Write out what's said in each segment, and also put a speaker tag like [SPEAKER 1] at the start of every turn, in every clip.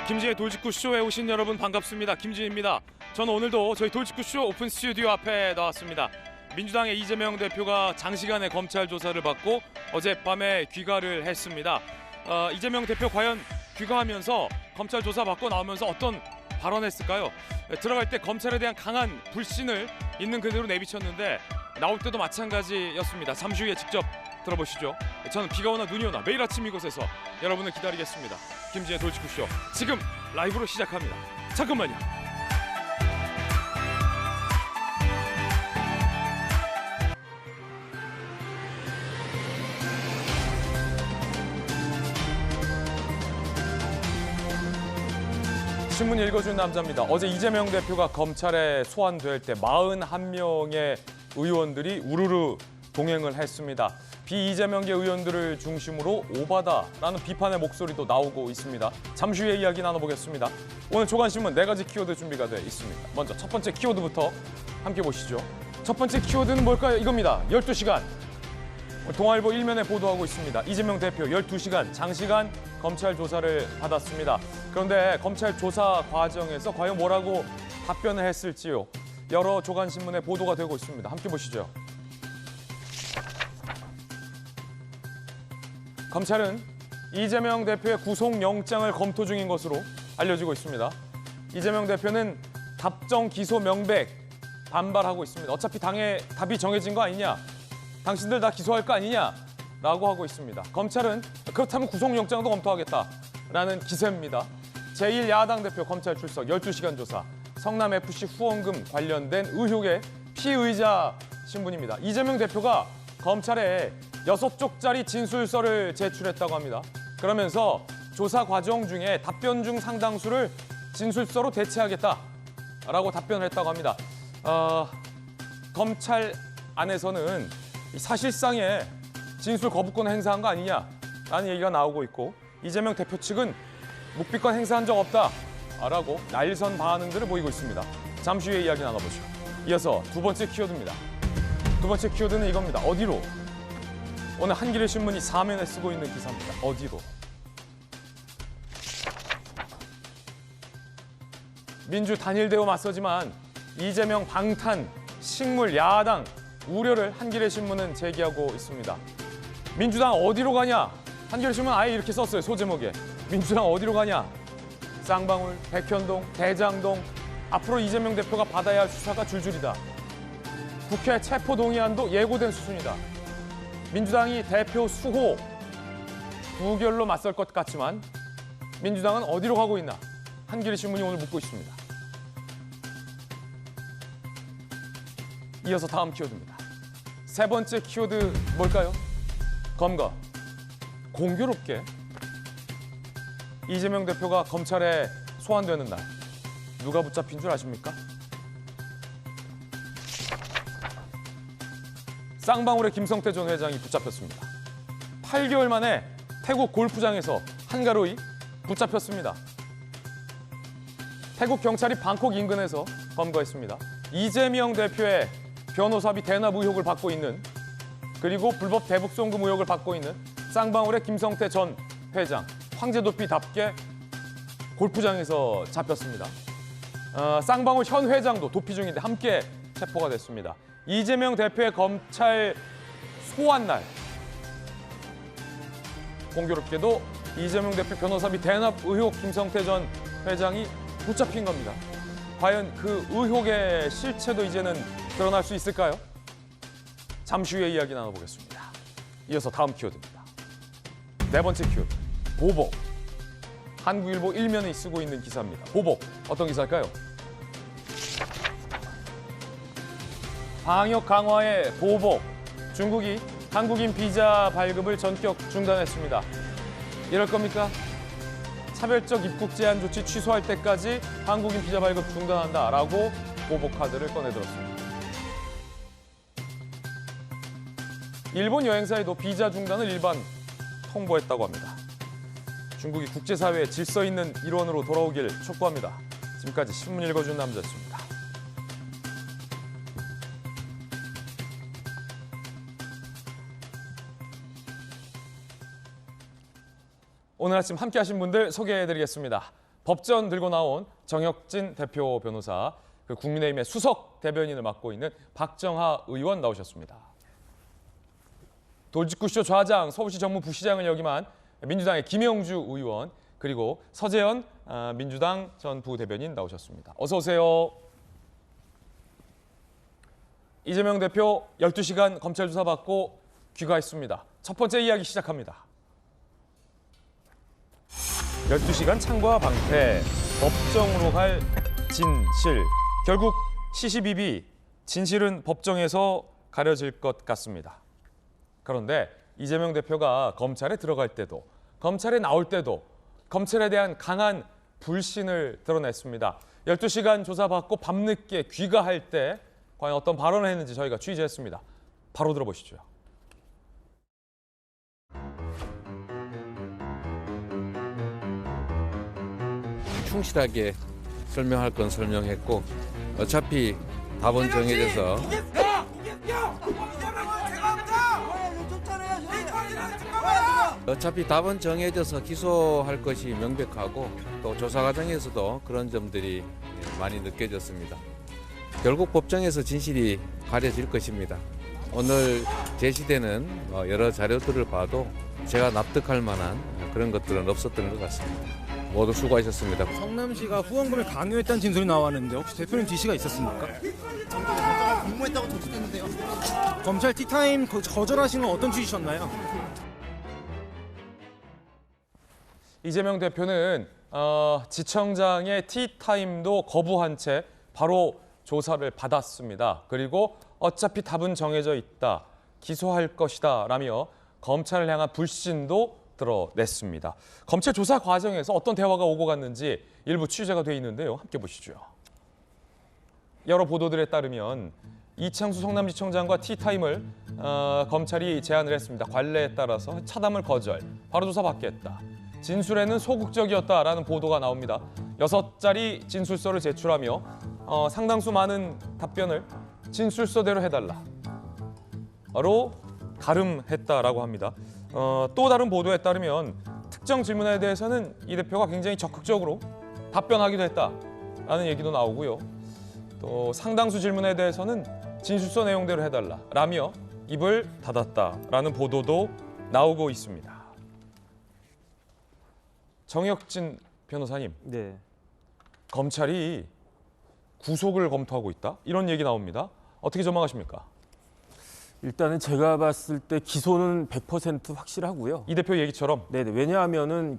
[SPEAKER 1] 김지의 돌직구쇼에 오신 여러분 반갑습니다. 김지입니다. 저는 오늘도 저희 돌직구쇼 오픈 스튜디오 앞에 나왔습니다. 민주당의 이재명 대표가 장시간의 검찰 조사를 받고 어젯밤에 귀가를 했습니다. 이재명 대표 과연 귀가하면서 검찰 조사 받고 나오면서 어떤 발언했을까요? 들어갈 때 검찰에 대한 강한 불신을 있는 그대로 내비쳤는데 나올 때도 마찬가지였습니다. 잠시 후에 직접 들어보시죠. 저는 비가 오나 눈이 오나 매일 아침 이곳에서 여러분을 기다리겠습니다. 김지의 돌직구쇼 지금 라이브로 시작합니다. 잠깐만요. 신문 읽어준 남자입니다. 어제 이재명 대표가 검찰에 소환될 때 41명의 의원들이 우르르 동행을 했습니다. 비이재명계 의원들을 중심으로 오바다라는 비판의 목소리도 나오고 있습니다. 잠시 후에 이야기 나눠보겠습니다. 오늘 조간신문 4가지 키워드 준비가 되어 있습니다. 먼저 첫 번째 키워드부터 함께 보시죠. 첫 번째 키워드는 뭘까요? 이겁니다. 12시간. 동아일보 1면에 보도하고 있습니다. 이재명 대표 12시간 장시간 검찰 조사를 받았습니다. 그런데 검찰 조사 과정에서 과연 뭐라고 답변을 했을지요. 여러 조간신문에 보도가 되고 있습니다. 함께 보시죠. 검찰은 이재명 대표의 구속영장을 검토 중인 것으로 알려지고 있습니다. 이재명 대표는 답정 기소 명백 반발하고 있습니다. 어차피 당의 답이 정해진 거 아니냐? 당신들 다 기소할 거 아니냐라고 하고 있습니다. 검찰은 그렇다면 구속영장도 검토하겠다라는 기세입니다. 제1야당 대표 검찰 출석 12시간 조사, 성남FC 후원금 관련된 의혹의 피의자 신분입니다. 이재명 대표가 검찰에 6쪽짜리 진술서를 제출했다고 합니다. 그러면서 조사 과정 중에 답변 중 상당수를 진술서로 대체하겠다라고 답변을 했다고 합니다. 검찰 안에서는 사실상의 진술 거부권을 행사한 거 아니냐라는 얘기가 나오고 있고, 이재명 대표 측은 묵비권 행사한 적 없다라고 날선 반응들을 보이고 있습니다. 잠시 후에 이야기 나눠보죠. 이어서 두 번째 키워드입니다. 두 번째 키워드는 이겁니다. 어디로? 오늘 한겨레 신문이 4면에 쓰고 있는 기사입니다. 어디로? 민주 단일 대우 맞서지만 이재명 방탄, 식물, 야당 우려를 한겨레 신문은 제기하고 있습니다. 민주당 어디로 가냐? 한겨레 신문 아예 이렇게 썼어요. 소제목에. 민주당 어디로 가냐? 쌍방울, 백현동, 대장동. 앞으로 이재명 대표가 받아야 할 수사가 줄줄이다. 국회 체포 동의안도 예고된 수순이다. 민주당이 대표 수호 부결로 맞설 것 같지만 민주당은 어디로 가고 있나? 한겨레 신문이 오늘 묻고 있습니다. 이어서 다음 키워드입니다. 세 번째 키워드 뭘까요? 검거. 공교롭게 이재명 대표가 검찰에 소환되는 날 누가 붙잡힌 줄 아십니까? 쌍방울의 김성태 전 회장이 붙잡혔습니다. 8개월 만에 태국 골프장에서 한가로이 붙잡혔습니다. 태국 경찰이 방콕 인근에서 검거했습니다. 이재명 대표의 변호사비 대납 의혹을 받고 있는, 그리고 불법 대북 송금 의혹을 받고 있는 쌍방울의 김성태 전 회장, 황제도피답게 골프장에서 잡혔습니다. 쌍방울 현 회장도 도피 중인데 함께 체포가 됐습니다. 이재명 대표의 검찰 소환 날, 공교롭게도 이재명 대표 변호사비 대납 의혹 김성태 전 회장이 붙잡힌 겁니다. 과연 그 의혹의 실체도 이제는 드러날 수 있을까요? 잠시 후에 이야기 나눠보겠습니다. 이어서 다음 키워드입니다. 네 번째 키워드, 보복. 한국일보 1면에 쓰고 있는 기사입니다. 보복, 어떤 기사일까요? 방역 강화의 보복. 중국이 한국인 비자 발급을 전격 중단했습니다. 이럴 겁니까? 차별적 입국 제한 조치 취소할 때까지 한국인 비자 발급 중단한다라고 보복 카드를 꺼내들었습니다. 일본 여행사에도 비자 중단을 일반 통보했다고 합니다. 중국이 국제사회의 질서 있는 일원으로 돌아오길 촉구합니다. 지금까지 신문 읽어준 남자였습니다. 오늘 아침 함께 하신 분들 소개해드리겠습니다. 법전 들고 나온 정혁진 대표 변호사, 그 국민의힘의 수석 대변인을 맡고 있는 박정하 의원 나오셨습니다. 돌직구쇼 좌장, 서울시 정무부시장을 역임한 민주당의 김영주 의원, 그리고 서재현 민주당 전 부대변인 나오셨습니다. 어서 오세요. 이재명 대표 12시간 검찰 조사 받고 귀가했습니다. 첫 번째 이야기 시작합니다. 12시간 창과 방패, 법정으로 갈 진실. 결국 시시비비 진실은 법정에서 가려질 것 같습니다. 그런데 이재명 대표가 검찰에 들어갈 때도, 검찰에 나올 때도 검찰에 대한 강한 불신을 드러냈습니다. 12시간 조사받고 밤늦게 귀가할 때 과연 어떤 발언을 했는지 저희가 취재했습니다. 바로 들어보시죠.
[SPEAKER 2] 충실하게 설명할 건 설명했고 어차피 답은 정해져서 기소할 것이 명백하고 또 조사 과정에서도 그런 점들이 많이 느껴졌습니다. 결국 법정에서 진실이 가려질 것입니다. 오늘 제시되는 여러 자료들을 봐도 제가 납득할 만한 그런 것들은 없었던 것 같습니다. 모두 수고하셨습니다.
[SPEAKER 3] 성남시가 후원금을 강요했다는 진술이 나왔는데 혹시 대표님 지시가 있었습니까?
[SPEAKER 4] 검사가 공모했다고 적시됐는데요.
[SPEAKER 3] 검찰 티타임 거절하신 건 어떤 취지셨나요?
[SPEAKER 1] 이재명 대표는 지청장의 티타임도 거부한 채 바로 조사를 받았습니다. 그리고 어차피 답은 정해져 있다, 기소할 것이다 라며 검찰을 향한 불신도 드러냈습니다. 검찰 조사 과정에서 어떤 대화가 오고 갔는지 일부 취재가 돼 있는데요. 함께 보시죠. 여러 보도들에 따르면 이창수 성남지청장과 티타임을 검찰이 제안을 했습니다. 관례에 따라서 차담을 거절, 바로 조사받겠다. 진술에는 소극적이었다라는 보도가 나옵니다. 6자리 진술서를 제출하며 상당수 많은 답변을 진술서대로 해달라 로 가름했다라고 합니다. 또 다른 보도에 따르면 특정 질문에 대해서는 이 대표가 굉장히 적극적으로 답변하기도 했다라는 얘기도 나오고요. 또 상당수 질문에 대해서는 진술서 내용대로 해달라라며 입을 닫았다라는 보도도 나오고 있습니다. 정혁진 변호사님,
[SPEAKER 5] 네.
[SPEAKER 1] 검찰이 구속을 검토하고 있다? 이런 얘기 나옵니다. 어떻게 전망하십니까?
[SPEAKER 5] 일단은 제가 봤을 때 기소는 100% 확실하고요.
[SPEAKER 1] 이 대표 얘기처럼.
[SPEAKER 5] 네네. 왜냐하면은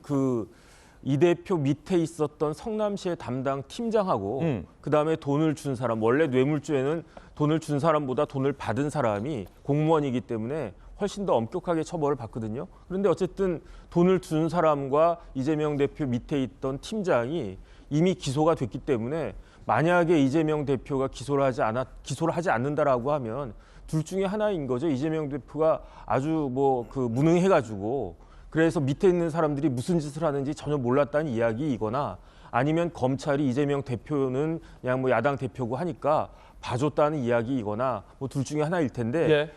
[SPEAKER 5] 이 대표 밑에 있었던 성남시의 담당 팀장하고 그다음에 돈을 준 사람, 원래 뇌물죄는 돈을 준 사람보다 돈을 받은 사람이 공무원이기 때문에 훨씬 더 엄격하게 처벌을 받거든요. 그런데 어쨌든 돈을 준 사람과 이재명 대표 밑에 있던 팀장이 이미 기소가 됐기 때문에 만약에 이재명 대표가 기소를 하지 않는다라고 하면 둘 중에 하나인 거죠. 이재명 대표가 아주 무능해가지고 그래서 밑에 있는 사람들이 무슨 짓을 하는지 전혀 몰랐다는 이야기이거나 아니면 검찰이 이재명 대표는 그냥 야당 대표고 하니까 봐줬다는 이야기이거나 둘 중에 하나일 텐데
[SPEAKER 1] 예.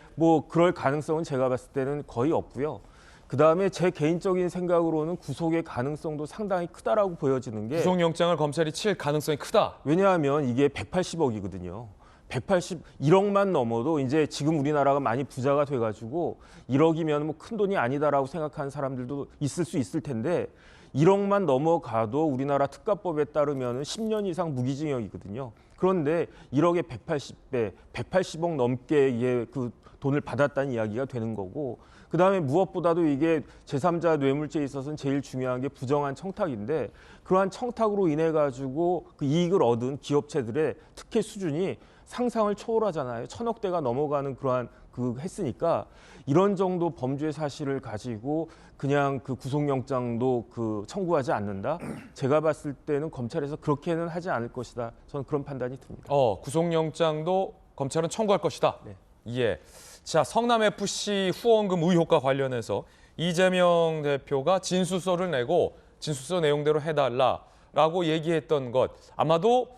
[SPEAKER 5] 그럴 가능성은 제가 봤을 때는 거의 없고요. 그다음에 제 개인적인 생각으로는 구속의 가능성도 상당히 크다라고 보여지는 게
[SPEAKER 1] 구속영장을 검찰이 칠 가능성이 크다.
[SPEAKER 5] 왜냐하면 이게 180억이거든요. 181억만 넘어도 이제 지금 우리나라가 많이 부자가 돼가지고 1억이면 큰 돈이 아니다라고 생각하는 사람들도 있을 수 있을 텐데 1억만 넘어가도 우리나라 특가법에 따르면 10년 이상 무기징역이거든요. 그런데 1억에 180배, 180억 넘게 이게 돈을 받았다는 이야기가 되는 거고 그다음에 무엇보다도 이게 제3자 뇌물죄에 있어서는 제일 중요한 게 부정한 청탁인데 그러한 청탁으로 인해 가지고 이익을 얻은 기업체들의 특혜 수준이 상상을 초월하잖아요. 1,000억대가 넘어가는 그러한 했으니까 이런 정도 범죄 사실을 가지고 그냥 구속영장도 청구하지 않는다. 제가 봤을 때는 검찰에서 그렇게는 하지 않을 것이다. 저는 그런 판단이 듭니다.
[SPEAKER 1] 구속영장도 검찰은 청구할 것이다.
[SPEAKER 5] 네.
[SPEAKER 1] 예. 자, 성남FC 후원금 의혹과 관련해서 이재명 대표가 진술서를 내고 진술서 내용대로 해달라라고 얘기했던 것 아마도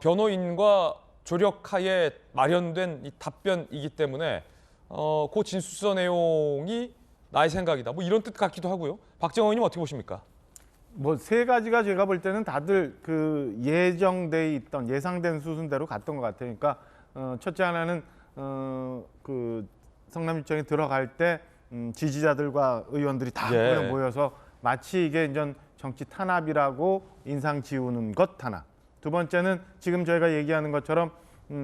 [SPEAKER 1] 변호인과 조력하에 마련된 이 답변이기 때문에 그 진술서 내용이 나의 생각이다. 이런 뜻 같기도 하고요. 박정호 의원님 어떻게 보십니까?
[SPEAKER 6] 뭐 세 가지가 제가 볼 때는 다들 그 예정돼 있던 예상된 수순대로 갔던 것 같아요. 그러니까 첫째 하나는 그 성남시청에 들어갈 때 지지자들과 의원들이 다
[SPEAKER 1] 예.
[SPEAKER 6] 모여서 마치 이게 이제 정치 탄압이라고 인상 지우는 것 하나. 두 번째는 지금 저희가 얘기하는 것처럼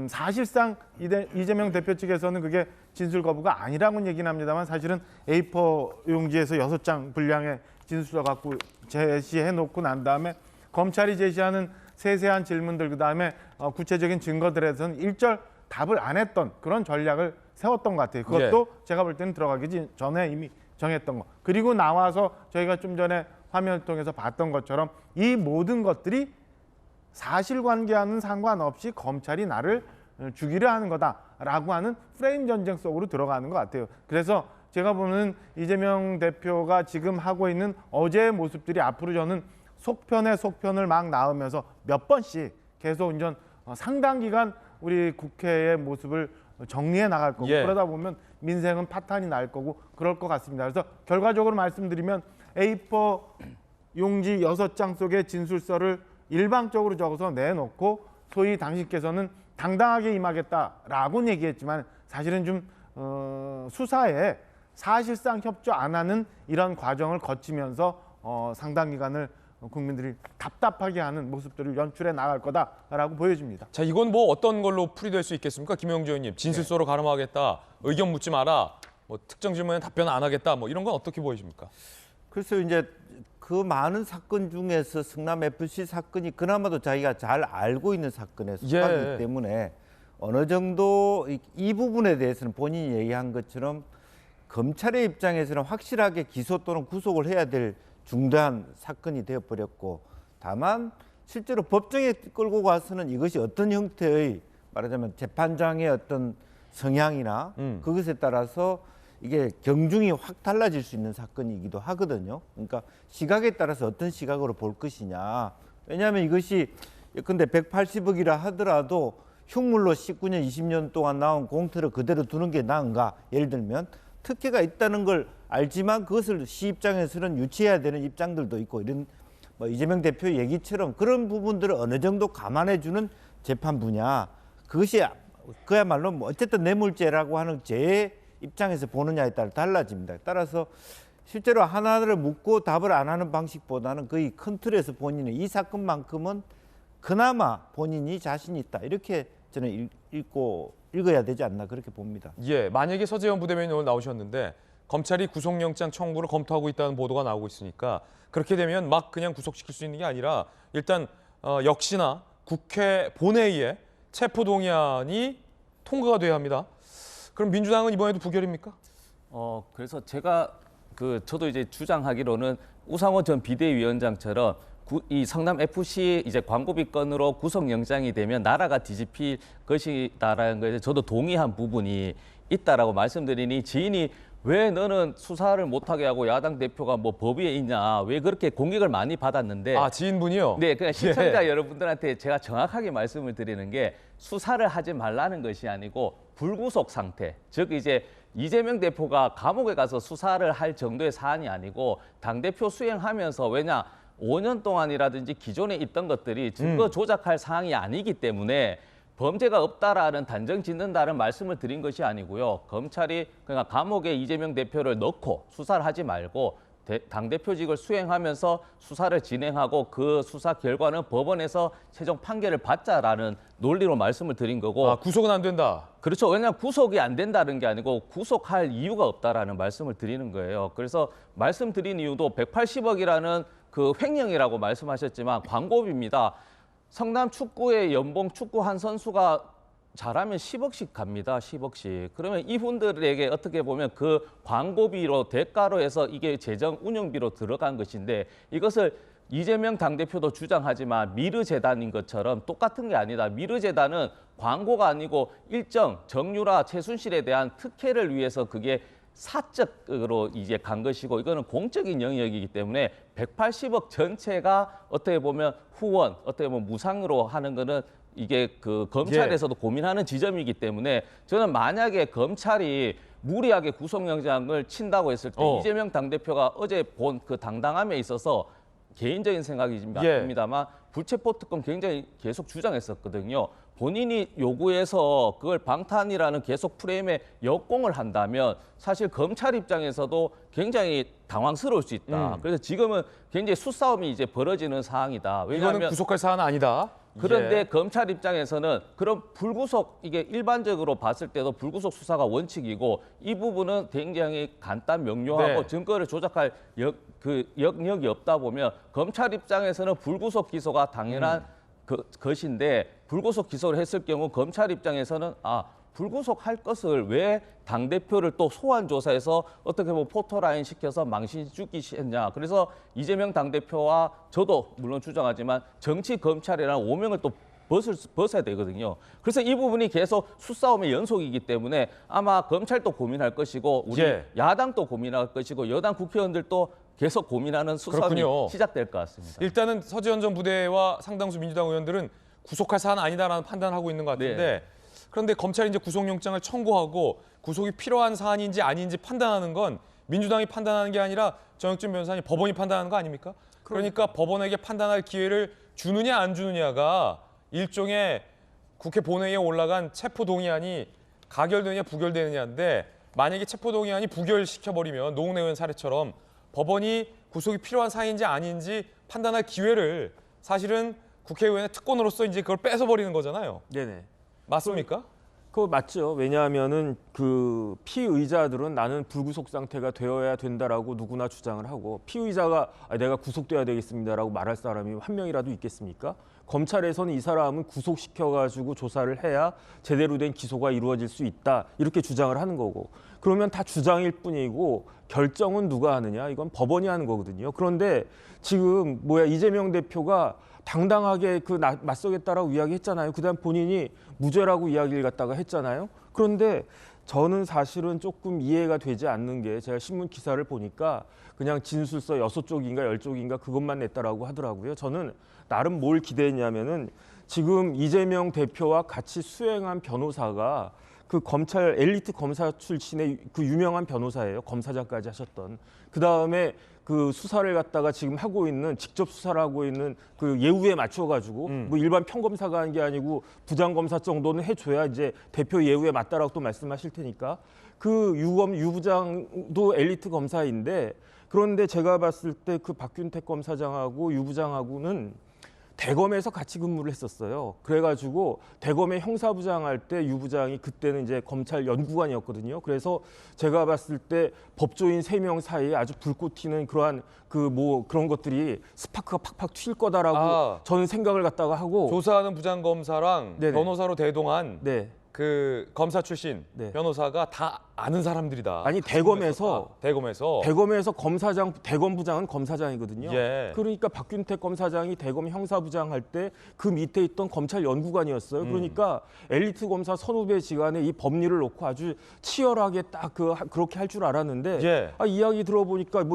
[SPEAKER 6] 사실상 이재명 대표 측에서는 그게 진술 거부가 아니라고는 얘기는 합니다만 사실은 A4 용지에서 6장 분량의 진술서 갖고 제시해 놓고 난 다음에 검찰이 제시하는 세세한 질문들 그다음에 구체적인 증거들에 대해서는 일절 답을 안 했던 그런 전략을 세웠던 것 같아요. 그것도 제가 볼 때는 들어가기 전에 이미 정했던 거. 그리고 나와서 저희가 좀 전에 화면을 통해서 봤던 것처럼 이 모든 것들이 사실관계와는 상관없이 검찰이 나를 죽이려 하는 거다라고 하는 프레임 전쟁 속으로 들어가는 것 같아요. 그래서 제가 보는 이재명 대표가 지금 하고 있는 어제의 모습들이 앞으로 저는 속편에 속편을 막 낳으면서 몇 번씩 계속 이제 상당 기간 우리 국회의 모습을 정리해 나갈 거고
[SPEAKER 1] 예.
[SPEAKER 6] 그러다 보면 민생은 파탄이 날 거고 그럴 것 같습니다. 그래서 결과적으로 말씀드리면 A4 용지 6장 속의 진술서를 일방적으로 적어서 내놓고 소위 당신께서는 당당하게 임하겠다라고는 얘기했지만 사실은 좀 수사에 사실상 협조 안 하는 이런 과정을 거치면서 상당 기간을 국민들이 답답하게 하는 모습들을 연출해 나갈 거다라고 보여집니다.
[SPEAKER 1] 자, 이건 뭐 어떤 걸로 풀이될 수 있겠습니까? 김영주 의원님, 진술서로 가름하겠다, 의견 묻지 마라, 뭐 특정 질문에 답변 안 하겠다, 뭐 이런 건 어떻게 보이십니까?
[SPEAKER 7] 글쎄요, 이제 그 많은 사건 중에서 성남 FC 사건이 그나마도 자기가 잘 알고 있는 사건에 속하기 때문에 어느 정도 이 부분에 대해서는 본인이 얘기한 것처럼 검찰의 입장에서는 확실하게 기소 또는 구속을 해야 될 중대한 사건이 되어버렸고 다만 실제로 법정에 끌고 가서는 이것이 어떤 형태의 말하자면 재판장의 어떤 성향이나 그것에 따라서 이게 경중이 확 달라질 수 있는 사건이기도 하거든요. 그러니까 시각에 따라서 어떤 시각으로 볼 것이냐. 왜냐하면 이것이 근데 180억이라 하더라도 흉물로 19년, 20년 동안 나온 공터를 그대로 두는 게 나은가? 예를 들면 특혜가 있다는 걸 알지만 그것을 시 입장에서는 유치해야 되는 입장들도 있고 이런 뭐 이재명 대표 얘기처럼 그런 부분들을 어느 정도 감안해주는 재판부냐. 그것이 그야말로 뭐 어쨌든 뇌물죄라고 하는 제 입장에서 보느냐에 따라 달라집니다. 따라서 실제로 하나를 묻고 답을 안 하는 방식보다는 거의 큰 틀에서 본인이 이 사건만큼은 그나마 본인이 자신 있다. 이렇게 저는 읽어야 되지 않나 그렇게 봅니다.
[SPEAKER 1] 예, 만약에 서재원 부대변인이 오늘 나오셨는데 검찰이 구속영장 청구를 검토하고 있다는 보도가 나오고 있으니까 그렇게 되면 막 그냥 구속시킬 수 있는 게 아니라 일단 역시나 국회 본회의에 체포동의안이 통과가 돼야 합니다. 그럼 민주당은 이번에도 부결입니까?
[SPEAKER 8] 그래서 제가 저도 이제 주장하기로는 우상호 전 비대위원장처럼 이 성남 FC 이제 광고비 건으로 구속영장이 되면 나라가 뒤집힐 것이다라는 것에 저도 동의한 부분이 있다라고 말씀드리니 지인이 왜 너는 수사를 못하게 하고 야당 대표가 뭐 법위에 있냐 왜 그렇게 공격을 많이 받았는데
[SPEAKER 1] 지인분이요?
[SPEAKER 8] 네, 그냥 시청자 여러분들한테 제가 정확하게 말씀을 드리는 게 수사를 하지 말라는 것이 아니고 불구속 상태, 즉 이제 이재명 대표가 감옥에 가서 수사를 할 정도의 사안이 아니고 당대표 수행하면서 왜냐 5년 동안이라든지 기존에 있던 것들이 증거 조작할 사항이 아니기 때문에 범죄가 없다라는 단정 짓는다는 말씀을 드린 것이 아니고요. 검찰이 그러니까 감옥에 이재명 대표를 넣고 수사를 하지 말고 당대표직을 수행하면서 수사를 진행하고 그 수사 결과는 법원에서 최종 판결을 받자라는 논리로 말씀을 드린 거고.
[SPEAKER 1] 구속은 안 된다.
[SPEAKER 8] 그렇죠. 왜냐하면 구속이 안 된다는 게 아니고 구속할 이유가 없다라는 말씀을 드리는 거예요. 그래서 말씀드린 이유도 180억이라는 그 횡령이라고 말씀하셨지만 광고비입니다. 성남 축구의 연봉 축구 한 선수가 잘하면 10억씩 갑니다. 10억씩. 그러면 이분들에게 어떻게 보면 그 광고비로 대가로 해서 이게 재정 운영비로 들어간 것인데 이것을 이재명 당대표도 주장하지만 미르재단인 것처럼 똑같은 게 아니다. 미르재단은 광고가 아니고 일정 정유라 최순실에 대한 특혜를 위해서 그게 사적으로 이제 간 것이고 이거는 공적인 영역이기 때문에 180억 전체가 어떻게 보면 후원, 어떻게 보면 무상으로 하는 거는 이게 그 검찰에서도 고민하는 지점이기 때문에 저는 만약에 검찰이 무리하게 구속영장을 친다고 했을 때 이재명 당대표가 어제 본 그 당당함에 있어서 개인적인 생각입니다만 불체포 특권 굉장히 계속 주장했었거든요. 본인이 요구해서 그걸 방탄이라는 계속 프레임에 역공을 한다면 사실 검찰 입장에서도 굉장히 당황스러울 수 있다. 그래서 지금은 굉장히 수싸움이 이제 벌어지는 상황이다. 왜냐하면
[SPEAKER 1] 이거는 구속할 사안은 아니다.
[SPEAKER 8] 그런데
[SPEAKER 1] 예.
[SPEAKER 8] 검찰 입장에서는 그런 불구속, 이게 일반적으로 봤을 때도 불구속 수사가 원칙이고 이 부분은 굉장히 간단 명료하고
[SPEAKER 1] 네.
[SPEAKER 8] 증거를 조작할 영역이 없다 보면 검찰 입장에서는 불구속 기소가 당연한 것인데 불구속 기소를 했을 경우 검찰 입장에서는 불구속 할 것을 왜 당대표를 또 소환 조사해서 어떻게 보면 포토라인 시켜서 망신주기 했냐. 그래서 이재명 당대표와 저도 물론 주장하지만 정치 검찰이라는 오명을 또 벗어야 되거든요. 그래서 이 부분이 계속 수싸움의 연속이기 때문에 아마 검찰도 고민할 것이고 우리 야당도 고민할 것이고 여당 국회의원들도 계속 고민하는 수싸움이
[SPEAKER 1] 그렇군요.
[SPEAKER 8] 시작될 것 같습니다.
[SPEAKER 1] 일단은 서지현 전 부대와 상당수 민주당 의원들은 구속할 사안 아니다라는 판단을 하고 있는 것 같은데 그런데 검찰이 이제 구속영장을 청구하고 구속이 필요한 사안인지 아닌지 판단하는 건 민주당이 판단하는 게 아니라 정혁진 변호사님 법원이 판단하는 거 아닙니까? 그러니까 법원에게 판단할 기회를 주느냐 안 주느냐가 일종의 국회 본회의에 올라간 체포동의안이 가결되느냐 부결되느냐인데 만약에 체포동의안이 부결시켜버리면 노웅래 의원 사례처럼 법원이 구속이 필요한 사안인지 아닌지 판단할 기회를 사실은 국회의원의 특권으로서 이제 그걸 뺏어버리는 거잖아요.
[SPEAKER 5] 네네.
[SPEAKER 1] 맞습니까?
[SPEAKER 5] 그거 맞죠. 왜냐하면은 그 피의자들은 나는 불구속 상태가 되어야 된다라고 누구나 주장을 하고 피의자가 내가 구속돼야 되겠습니다라고 말할 사람이 한 명이라도 있겠습니까? 검찰에서는 이 사람은 구속시켜가지고 조사를 해야 제대로 된 기소가 이루어질 수 있다 이렇게 주장을 하는 거고 그러면 다 주장일 뿐이고 결정은 누가 하느냐 이건 법원이 하는 거거든요. 그런데 지금 이재명 대표가 당당하게 맞서겠다라고 이야기했잖아요. 그다음 본인이 무죄라고 이야기를 갖다가 했잖아요. 그런데 저는 사실은 조금 이해가 되지 않는 게 제가 신문 기사를 보니까 그냥 진술서 6쪽인가 10쪽인가 그것만 냈다라고 하더라고요. 저는 나름 뭘 기대했냐면은 지금 이재명 대표와 같이 수행한 변호사가 그 검찰 엘리트 검사 출신의 그 유명한 변호사예요. 검사장까지 하셨던. 그다음에 그 수사를 갖다가 지금 하고 있는 직접 수사를 하고 있는 그 예우에 맞춰가지고 뭐 일반 평검사가 한 게 아니고 부장검사 정도는 해줘야 이제 대표 예우에 맞다라고 또 말씀하실 테니까 그 유부장도 엘리트 검사인데 그런데 제가 봤을 때 그 박균택 검사장하고 유부장하고는 대검에서 같이 근무를 했었어요. 그래가지고 대검의 형사부장 할 때 유부장이 그때는 이제 검찰 연구관이었거든요. 그래서 제가 봤을 때 법조인 3명 사이에 아주 불꽃 튀는 그러한 그런 것들이 스파크가 팍팍 튈 거다라고 저는 생각을 갖다가 하고
[SPEAKER 1] 조사하는 부장검사랑
[SPEAKER 5] 네네.
[SPEAKER 1] 변호사로 대동한
[SPEAKER 5] 네.
[SPEAKER 1] 그 검사 출신
[SPEAKER 5] 네.
[SPEAKER 1] 변호사가 다 아는 사람들이다.
[SPEAKER 5] 아니 대검에서 검사장 대검부장은 검사장이거든요.
[SPEAKER 1] 예.
[SPEAKER 5] 그러니까 박균택 검사장이 대검 형사부장 할 때 그 밑에 있던 검찰 연구관이었어요. 그러니까 엘리트 검사 선후배지간에 이 법리를 놓고 아주 치열하게 딱 그렇게 할 줄 알았는데 이야기 들어보니까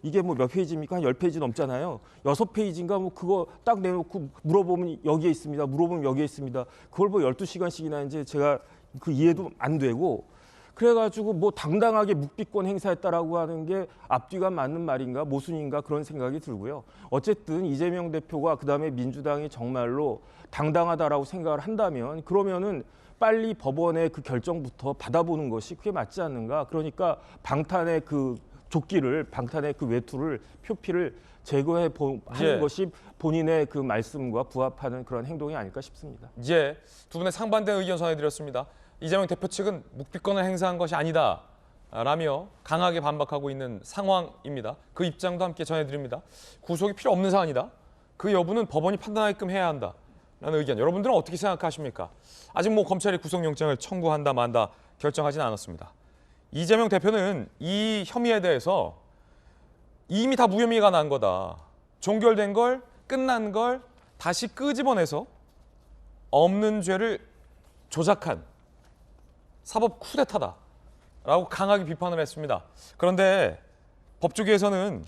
[SPEAKER 5] 이게 몇 페이지입니까? 한 10페이지 넘잖아요. 6페이지인가 그거 딱 내놓고 물어보면 여기에 있습니다. 물어보면 여기에 있습니다. 그걸 12시간씩이나 이제 제가 그 이해도 안 되고 그래가지고 당당하게 묵비권 행사했다라고 하는 게 앞뒤가 맞는 말인가 모순인가 그런 생각이 들고요. 어쨌든 이재명 대표가 그다음에 민주당이 정말로 당당하다라고 생각을 한다면 그러면은 빨리 법원의 그 결정부터 받아보는 것이 그게 맞지 않는가. 그러니까 방탄의 그 조끼를 방탄의 그 외투를 표피를 제거해 하는 것이 본인의 그 말씀과 부합하는 그런 행동이 아닐까 싶습니다.
[SPEAKER 1] 두 분의 상반된 의견 전해드렸습니다. 이재명 대표 측은 묵비권을 행사한 것이 아니다라며 강하게 반박하고 있는 상황입니다. 그 입장도 함께 전해드립니다. 구속이 필요 없는 사안이다. 그 여부는 법원이 판단하게끔 해야 한다라는 의견. 여러분들은 어떻게 생각하십니까? 아직 검찰이 구속영장을 청구한다 만다 결정하지는 않았습니다. 이재명 대표는 이 혐의에 대해서 이미 다 무혐의가 난 거다. 종결된 걸, 끝난 걸 다시 끄집어내서 없는 죄를 조작한 사법 쿠데타다라고 강하게 비판을 했습니다. 그런데 법조계에서는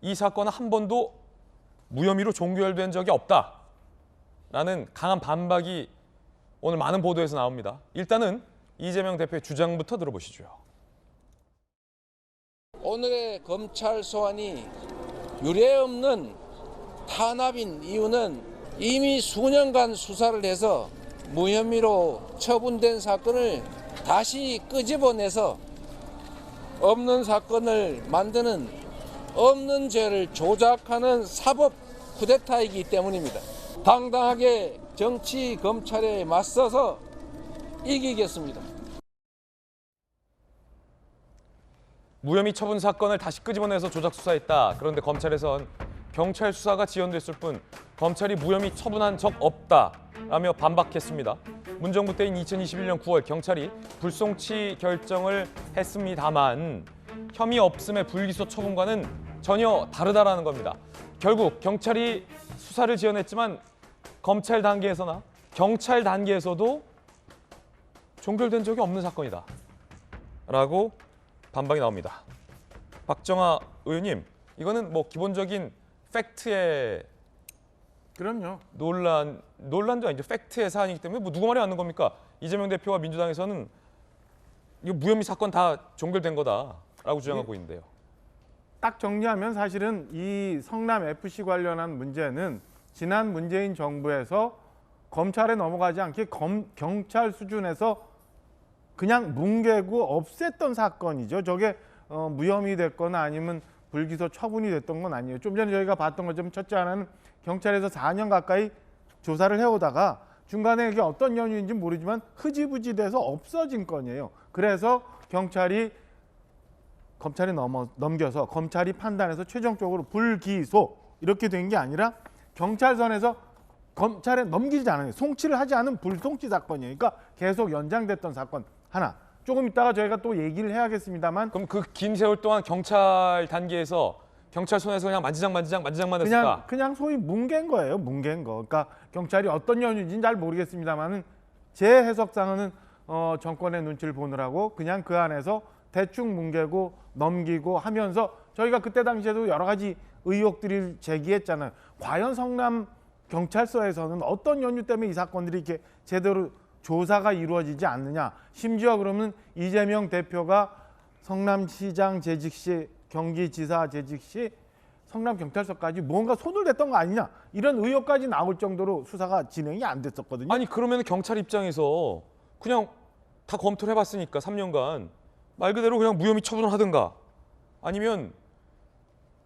[SPEAKER 1] 이 사건은 한 번도 무혐의로 종결된 적이 없다라는 강한 반박이 오늘 많은 보도에서 나옵니다. 일단은 이재명 대표의 주장부터 들어보시죠.
[SPEAKER 9] 오늘의 검찰 소환이 유례없는 탄압인 이유는 이미 수년간 수사를 해서 무혐의로 처분된 사건을 다시 끄집어내서 없는 사건을 만드는 없는 죄를 조작하는 사법 쿠데타이기 때문입니다. 당당하게 정치 검찰에 맞서서 이기겠습니다.
[SPEAKER 1] 무혐의 처분 사건을 다시 끄집어내서 조작 수사했다. 그런데 검찰에선 경찰 수사가 지연됐을 뿐 검찰이 무혐의 처분한 적 없다라며 반박했습니다. 문정부 때인 2021년 9월 경찰이 불송치 결정을 했습니다만 혐의 없음의 불기소 처분과는 전혀 다르다라는 겁니다. 결국 경찰이 수사를 지연했지만 검찰 단계에서나 경찰 단계에서도 종결된 적이 없는 사건이다 라고 반박이 나옵니다. 박정아 의원님, 이거는 뭐 기본적인 팩트의
[SPEAKER 6] 그럼요.
[SPEAKER 1] 논란도 아니죠. 팩트의 사안이기 때문에 뭐 누구 말이 맞는 겁니까? 이재명 대표와 민주당에서는 이거 무혐의 사건 다 종결된 거다라고 주장하고 있는데요.
[SPEAKER 6] 딱 정리하면 사실은 이 성남 FC 관련한 문제는 지난 문재인 정부에서 검찰에 넘어가지 않게 경찰 수준에서 그냥 뭉개고 없앴던 사건이죠. 저게 무혐의 됐거나 아니면 불기소 처분이 됐던 건 아니에요. 좀 전에 저희가 봤던 것처럼 첫째 하나는 경찰에서 4년 가까이 조사를 해오다가 중간에 이게 어떤 연유인지 모르지만 흐지부지 돼서 없어진 건이에요. 그래서 검찰이 넘겨서 검찰이 판단해서 최종적으로 불기소 이렇게 된 게 아니라 경찰선에서 검찰에 넘기지 않아요. 송치를 하지 않은 불송치 사건이에요. 그러니까 계속 연장됐던 사건 하나. 조금 이따가 저희가 또 얘기를 해야겠습니다만
[SPEAKER 1] 그럼 그 긴 세월 동안 경찰 단계에서 경찰 손에서 그냥 만지작만 했을까?
[SPEAKER 6] 그냥 소위 뭉갠 거예요. 뭉갠 거. 그러니까 경찰이 어떤 연유인지는 잘 모르겠습니다만은 제 해석상은 정권의 눈치를 보느라고 그냥 그 안에서 대충 뭉개고 넘기고 하면서 저희가 그때 당시에도 여러 가지 의혹들을 제기했잖아요. 과연 성남 경찰서에서는 어떤 연유 때문에 이 사건들이 이렇게 제대로 조사가 이루어지지 않느냐. 심지어 그러면 이재명 대표가 성남시장 재직 시, 경기지사 재직 시 성남경찰서까지 뭔가 손을 댔던 거 아니냐. 이런 의혹까지 나올 정도로 수사가 진행이 안 됐었거든요.
[SPEAKER 1] 아니 그러면 경찰 입장에서 그냥 다 검토를 해봤으니까 3년간 말 그대로 그냥 무혐의 처분을 하든가 아니면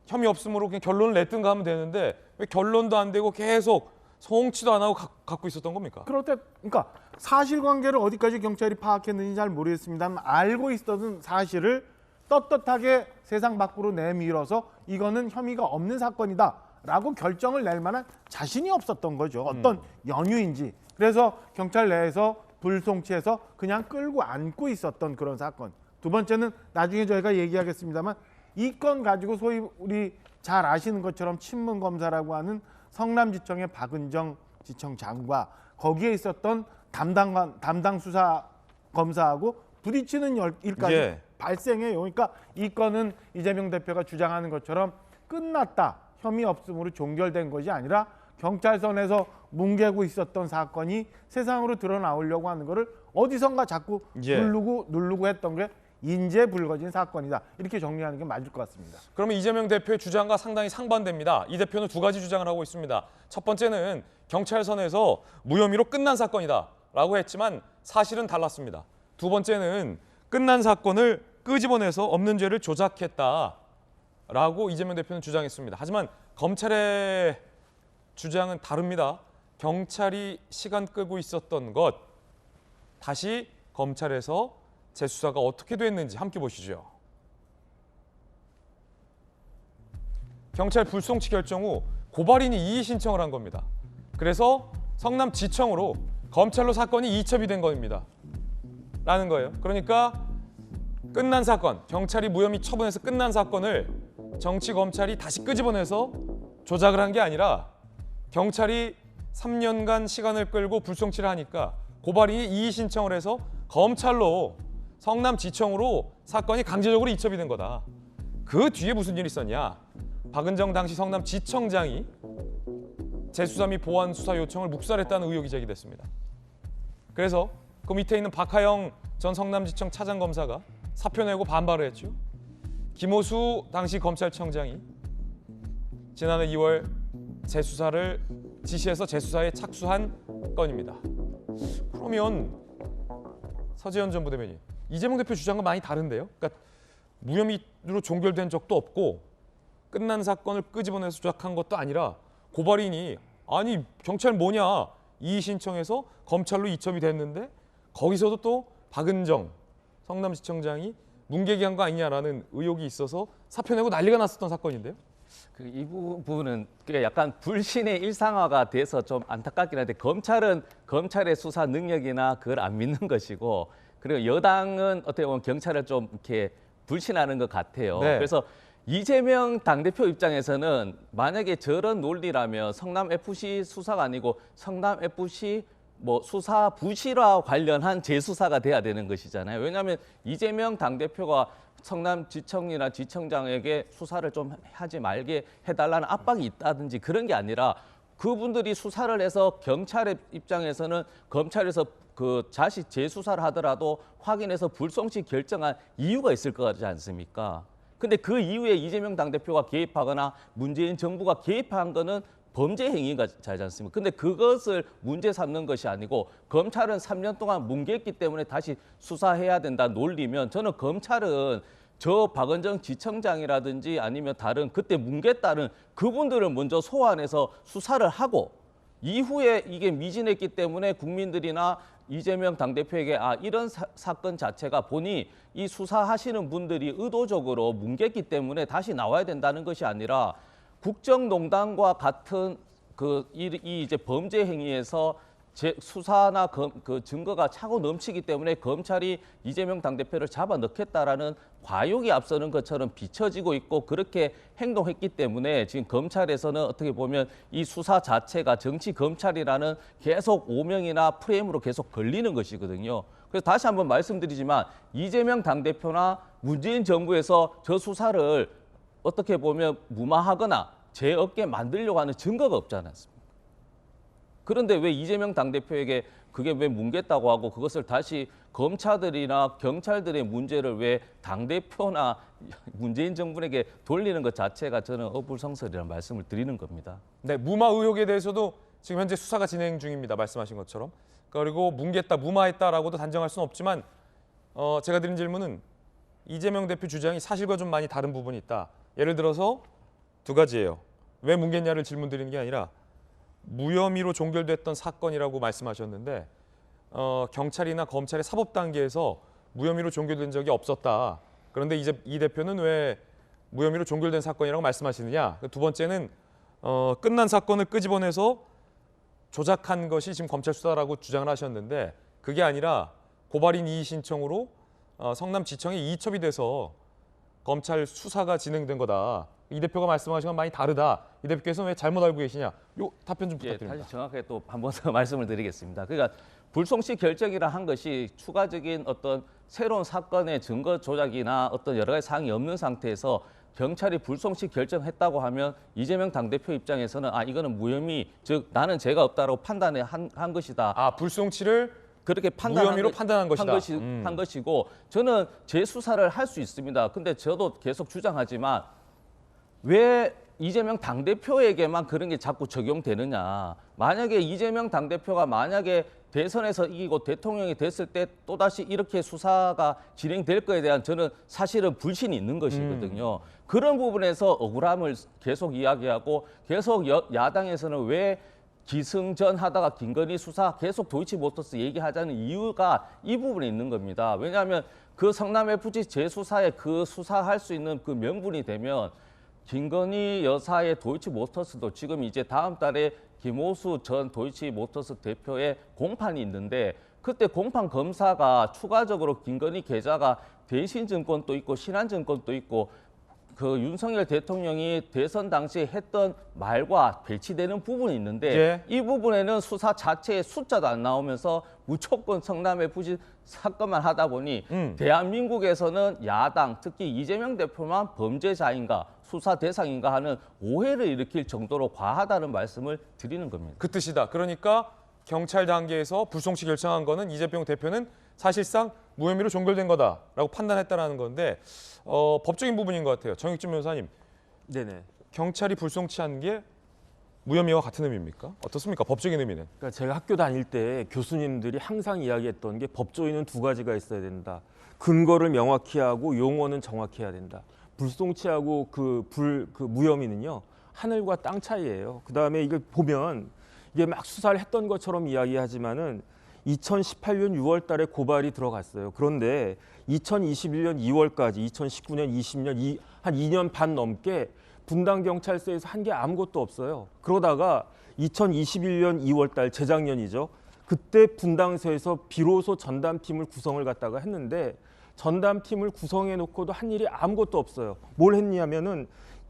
[SPEAKER 1] 혐의 없음으로 그냥 결론을 냈든가 하면 되는데 왜 결론도 안 되고 계속 송치도 안 하고 갖고 있었던 겁니까?
[SPEAKER 6] 그러니까 사실관계를 어디까지 경찰이 파악했는지 잘 모르겠습니다만 알고 있었던 사실을 떳떳하게 세상 밖으로 내밀어서 이거는 혐의가 없는 사건이다라고 결정을 낼 만한 자신이 없었던 거죠. 어떤 연유인지. 그래서 경찰 내에서 불송치해서 그냥 끌고 안고 있었던 그런 사건. 두 번째는 나중에 저희가 얘기하겠습니다만 이 건 가지고 소위 우리 잘 아시는 것처럼 친문검사라고 하는 성남지청의 박은정 지청장과 거기에 있었던 담당 수사 검사하고 부딪히는 일까지 발생해요. 그러니까 이 건은 이재명 대표가 주장하는 것처럼 끝났다, 혐의 없음으로 종결된 것이 아니라 경찰선에서 뭉개고 있었던 사건이 세상으로 드러나오려고 하는 것을 어디선가 자꾸 누르고 했던 게 인재 불거진 사건이다. 이렇게 정리하는 게 맞을 것 같습니다.
[SPEAKER 1] 그러면 이재명 대표의 주장과 상당히 상반됩니다. 이 대표는 두 가지 주장을 하고 있습니다. 첫 번째는 경찰선에서 무혐의로 끝난 사건이다라고 했지만 사실은 달랐습니다. 두 번째는 끝난 사건을 끄집어내서 없는 죄를 조작했다라고 이재명 대표는 주장했습니다. 하지만 검찰의 주장은 다릅니다. 경찰이 시간 끌고 있었던 것, 다시 검찰에서 재수사가 어떻게 됐는지 함께 보시죠. 경찰 불송치 결정 후 고발인이 이의 신청을 한 겁니다. 그래서 성남지청으로 검찰로 사건이 이첩이 된 겁니다. 라는 거예요. 그러니까 끝난 사건, 경찰이 무혐의 처분해서 끝난 사건을 정치 검찰이 다시 끄집어내서 조작을 한 게 아니라 경찰이 3년간 시간을 끌고 불송치를 하니까 고발인이 이의 신청을 해서 검찰로 성남지청으로 사건이 강제적으로 이첩이 된 거다. 그 뒤에 무슨 일이 있었냐? 박은정 당시 성남지청장이 재수사 및 보완 수사 요청을 묵살했다는 의혹이 제기됐습니다. 그래서 그 밑에 있는 박하영 전 성남지청 차장검사가 사표 내고 반발을 했죠. 김호수 당시 검찰청장이 지난해 2월 재수사를 지시해서 재수사에 착수한 건입니다. 그러면 서재현 전 부대변인, 이재명 대표 주장과 많이 다른데요. 그러니까 무혐의로 종결된 적도 없고 끝난 사건을 끄집어내서 조작한 것도 아니라 고발인이 아니 경찰 뭐냐 이의 신청해서 검찰로 이첩이 됐는데 거기서도 또 박은정 성남시청장이 뭉개기한 거 아니냐라는 의혹이 있어서 사표 내고 난리가 났었던 사건인데요.
[SPEAKER 8] 이 부분은 약간 불신의 일상화가 돼서 좀 안타깝긴 한데 검찰은 검찰의 수사 능력이나 그걸 안 믿는 것이고 그리고 여당은 어떻게 보면 경찰을 좀 이렇게 불신하는 것 같아요.
[SPEAKER 1] 네.
[SPEAKER 8] 그래서 이재명 당대표 입장에서는 만약에 저런 논리라면 성남FC 수사가 아니고 성남FC 수사 부실화 관련한 재수사가 돼야 되는 것이잖아요. 왜냐하면 이재명 당대표가 성남지청이나 지청장에게 수사를 좀 하지 말게 해달라는 압박이 있다든지 그런 게 아니라 그분들이 수사를 해서 경찰의 입장에서는 검찰에서 그 자식 재수사를 하더라도 확인해서 불송치 결정한 이유가 있을 거지 않습니까? 근데 그 이후에 이재명 당대표가 개입하거나 문재인 정부가 개입한 거는 범죄 행위가 되지 않습니까? 근데 그것을 문제 삼는 것이 아니고 검찰은 3년 동안 뭉개했기 때문에 다시 수사해야 된다 논리면 저는 검찰은 저 박은정 지청장이라든지 아니면 다른 그때 뭉갰다는 그분들을 먼저 소환해서 수사를 하고 이후에 이게 미진했기 때문에 국민들이나 이재명 당대표에게 이런 사건 자체가 보니 이 수사하시는 분들이 의도적으로 뭉갰기 때문에 다시 나와야 된다는 것이 아니라 국정농단과 같은 이 이제 범죄 행위에서 수사나 그 증거가 차고 넘치기 때문에 검찰이 이재명 당대표를 잡아넣겠다라는 과욕이 앞서는 것처럼 비춰지고 있고 그렇게 행동했기 때문에 지금 검찰에서는 어떻게 보면 이 수사 자체가 정치 검찰이라는 계속 오명이나 프레임으로 계속 걸리는 것이거든요. 그래서 다시 한번 말씀드리지만 이재명 당대표나 문재인 정부에서 저 수사를 어떻게 보면 무마하거나 제 어깨에 만들려고 하는 증거가 없지 않았습니까? 그런데 왜 이재명 당대표에게 그게 왜 뭉갰다고 하고 그것을 다시 검찰들이나 경찰들의 문제를 왜 당대표나 문재인 정부에게 돌리는 것 자체가 저는 어불성설이라는 말씀을 드리는 겁니다.
[SPEAKER 1] 네, 무마 의혹에 대해서도 지금 현재 수사가 진행 중입니다. 말씀하신 것처럼. 그리고 뭉갰다, 무마했다라고도 단정할 수는 없지만 제가 드린 질문은 이재명 대표 주장이 사실과 좀 많이 다른 부분이 있다. 예를 들어서 두 가지예요. 왜 뭉갰냐를 질문 드리는 게 아니라 무혐의로 종결됐던 사건이라고 말씀하셨는데 경찰이나 검찰의 사법 단계에서 무혐의로 종결된 적이 없었다. 그런데 이제 이 대표는 왜 무혐의로 종결된 사건이라고 말씀하시느냐. 두 번째는 끝난 사건을 끄집어내서 조작한 것이 지금 검찰 수사라고 주장을 하셨는데 그게 아니라 고발인 이의 신청으로 성남지청에 이첩이 돼서 검찰 수사가 진행된 거다. 이 대표가 말씀하신 건 많이 다르다. 이 대표께서는 왜 잘못 알고 계시냐? 요 답변 좀 부탁드립니다.
[SPEAKER 8] 다시 정확하게 또 한 번 더 말씀을 드리겠습니다. 그러니까 불송치 결정이라 한 것이 추가적인 어떤 새로운 사건의 증거 조작이나 어떤 여러 가지 사항이 없는 상태에서 경찰이 불송치 결정했다고 하면 이재명 당대표 입장에서는 이거는 무혐의, 즉 나는 죄가 없다라고 한 것이다.
[SPEAKER 1] 불송치를
[SPEAKER 8] 그렇게
[SPEAKER 1] 무혐의로 판단한 것이다.
[SPEAKER 8] 한 것이고 저는 재수사를 할 수 있습니다. 근데 저도 계속 주장하지만 왜 이재명 당대표에게만 그런 게 자꾸 적용되느냐. 만약에 이재명 당대표가 만약에 대선에서 이기고 대통령이 됐을 때 또다시 이렇게 수사가 진행될 거에 대한 저는 사실은 불신이 있는 것이거든요. 그런 부분에서 억울함을 계속 이야기하고 계속 야당에서는 왜 기승전 하다가 김건희 수사 계속 도이치모터스 얘기하자는 이유가 이 부분에 있는 겁니다. 왜냐하면 그 성남FC 재수사에 그 수사할 수 있는 그 명분이 되면 김건희 여사의 도이치모터스도 지금 이제 다음 달에 김호수 전 도이치모터스 대표의 공판이 있는데 그때 공판 검사가 추가적으로 김건희 계좌가 대신증권도 있고 신한증권도 있고 그 윤석열 대통령이 대선 당시에 했던 말과 배치되는 부분이 있는데 이 부분에는 수사 자체의 숫자도 안 나오면서 무조건 성남FC 사건만 하다 보니 대한민국에서는 야당 특히 이재명 대표만 범죄자인가 수사 대상인가 하는 오해를 일으킬 정도로 과하다는 말씀을 드리는 겁니다.
[SPEAKER 1] 그 뜻이다. 그러니까 경찰 단계에서 불송치 결정한 거는 이재명 대표는 사실상 무혐의로 종결된 거다라고 판단했다라는 건데 법적인 부분인 것 같아요. 정익준 변호사님.
[SPEAKER 5] 네네.
[SPEAKER 1] 경찰이 불송치한 게 무혐의와 같은 의미입니까? 어떻습니까? 법적인 의미는?
[SPEAKER 5] 그러니까 제가 학교 다닐 때 교수님들이 항상 이야기했던 게 법조인은 두 가지가 있어야 된다. 근거를 명확히 하고 용어는 정확히 해야 된다. 불송치하고 그 무혐의는요, 하늘과 땅 차이예요. 그다음에 이걸 보면 이게 막 수사를 했던 것처럼 이야기하지만은 2018년 6월 달에 고발이 들어갔어요. 그런데 2021년 2월까지 2019년 20년 한 2년 반 넘게 분당 경찰서에서 한 게 아무것도 없어요. 그러다가 2021년 2월 달 재작년이죠. 그때 분당서에서 비로소 전담팀을 구성을 갖다가 했는데 전담팀을 구성해 놓고도 한 일이 아무것도 없어요. 뭘 했냐면은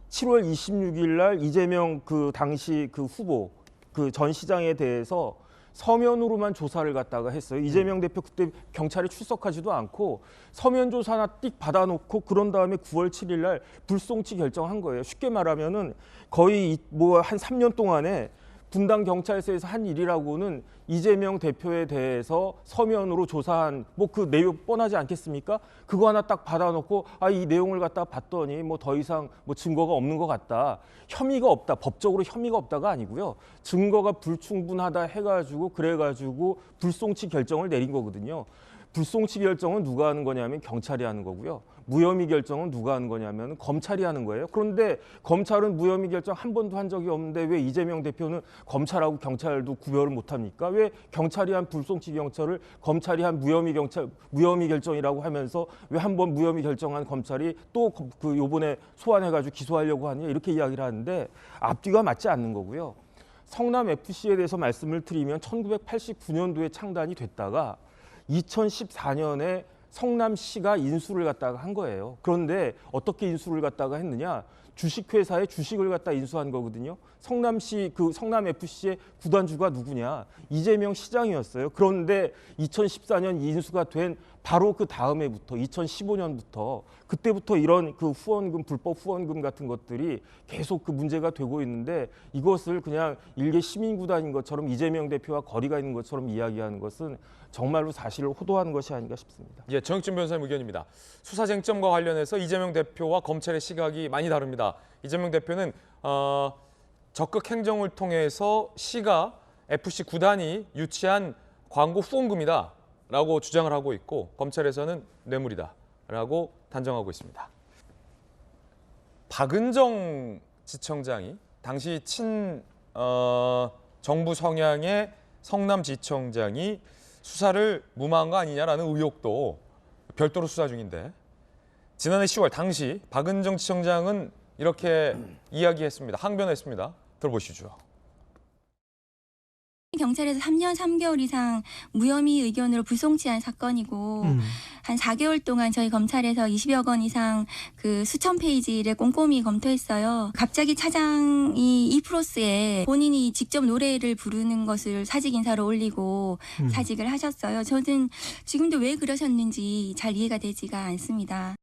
[SPEAKER 5] 7월 26일 날 이재명 그 당시 그 후보 그 전 시장에 대해서 서면으로만 조사를 갖다가 했어요. 이재명 대표 그때 경찰에 출석하지도 않고 서면 조사 하나 띡 받아놓고 그런 다음에 9월 7일 날 불송치 결정한 거예요. 쉽게 말하면은 거의 뭐 한 3년 동안에 분당 경찰서에서 한 일이라고는 이재명 대표에 대해서 서면으로 조사한 뭐 그 내용 뻔하지 않겠습니까? 그거 하나 딱 받아놓고 이 내용을 갖다 봤더니 뭐 더 이상 뭐 증거가 없는 것 같다. 혐의가 없다. 법적으로 혐의가 없다가 아니고요. 증거가 불충분하다 해가지고 그래가지고 불송치 결정을 내린 거거든요. 불송치 결정은 누가 하는 거냐면 경찰이 하는 거고요. 무혐의 결정은 누가 하는 거냐면 검찰이 하는 거예요. 그런데 검찰은 무혐의 결정 한 번도 한 적이 없는데 왜 이재명 대표는 검찰하고 경찰도 구별을 못합니까? 왜 경찰이 한 불송치 경찰을 검찰이 한 무혐의 결정이라고 하면서 왜 한 번 무혐의 결정한 검찰이 또 그 요번에 소환해가지고 기소하려고 하느냐 이렇게 이야기를 하는데 앞뒤가 맞지 않는 거고요. 성남 FC에 대해서 말씀을 드리면 1989년도에 창단이 됐다가 2014년에 성남시가 인수를 갖다가 한 거예요. 그런데 어떻게 인수를 갖다가 했느냐? 주식회사에 주식을 갖다 인수한 거거든요. 성남시 그 성남 FC의 구단주가 누구냐? 이재명 시장이었어요. 그런데 2014년 인수가 된 바로 그 다음 해부터 2015년부터 그때부터 이런 그 후원금 불법 후원금 같은 것들이 계속 그 문제가 되고 있는데 이것을 그냥 일개 시민구단인 것처럼 이재명 대표와 거리가 있는 것처럼 이야기하는 것은 정말로 사실을 호도하는 것이 아닌가 싶습니다.
[SPEAKER 1] 예, 정혁준 변호사님 의견입니다. 수사 쟁점과 관련해서 이재명 대표와 검찰의 시각이 많이 다릅니다. 이재명 대표는 적극 행정을 통해서 시가 FC 구단이 유치한 광고 후원금이다라고 주장을 하고 있고 검찰에서는 뇌물이다라고 단정하고 있습니다. 박은정 지청장이 당시 정부 성향의 성남지청장이 수사를 무마한 거 아니냐라는 의혹도 별도로 수사 중인데 지난해 10월 당시 박은정 지청장은 이렇게 이야기했습니다. 항변했습니다. 들어보시죠.
[SPEAKER 10] 경찰에서 3년 3개월 이상 무혐의 의견으로 불송치한 사건이고 한 4개월 동안 저희 검찰에서 20여 건 이상 그 수천 페이지를 꼼꼼히 검토했어요. 갑자기 차장이 이프로스에 본인이 직접 노래를 부르는 것을 사직 인사로 올리고 사직을 하셨어요. 저는 지금도 왜 그러셨는지 잘 이해가 되지가 않습니다.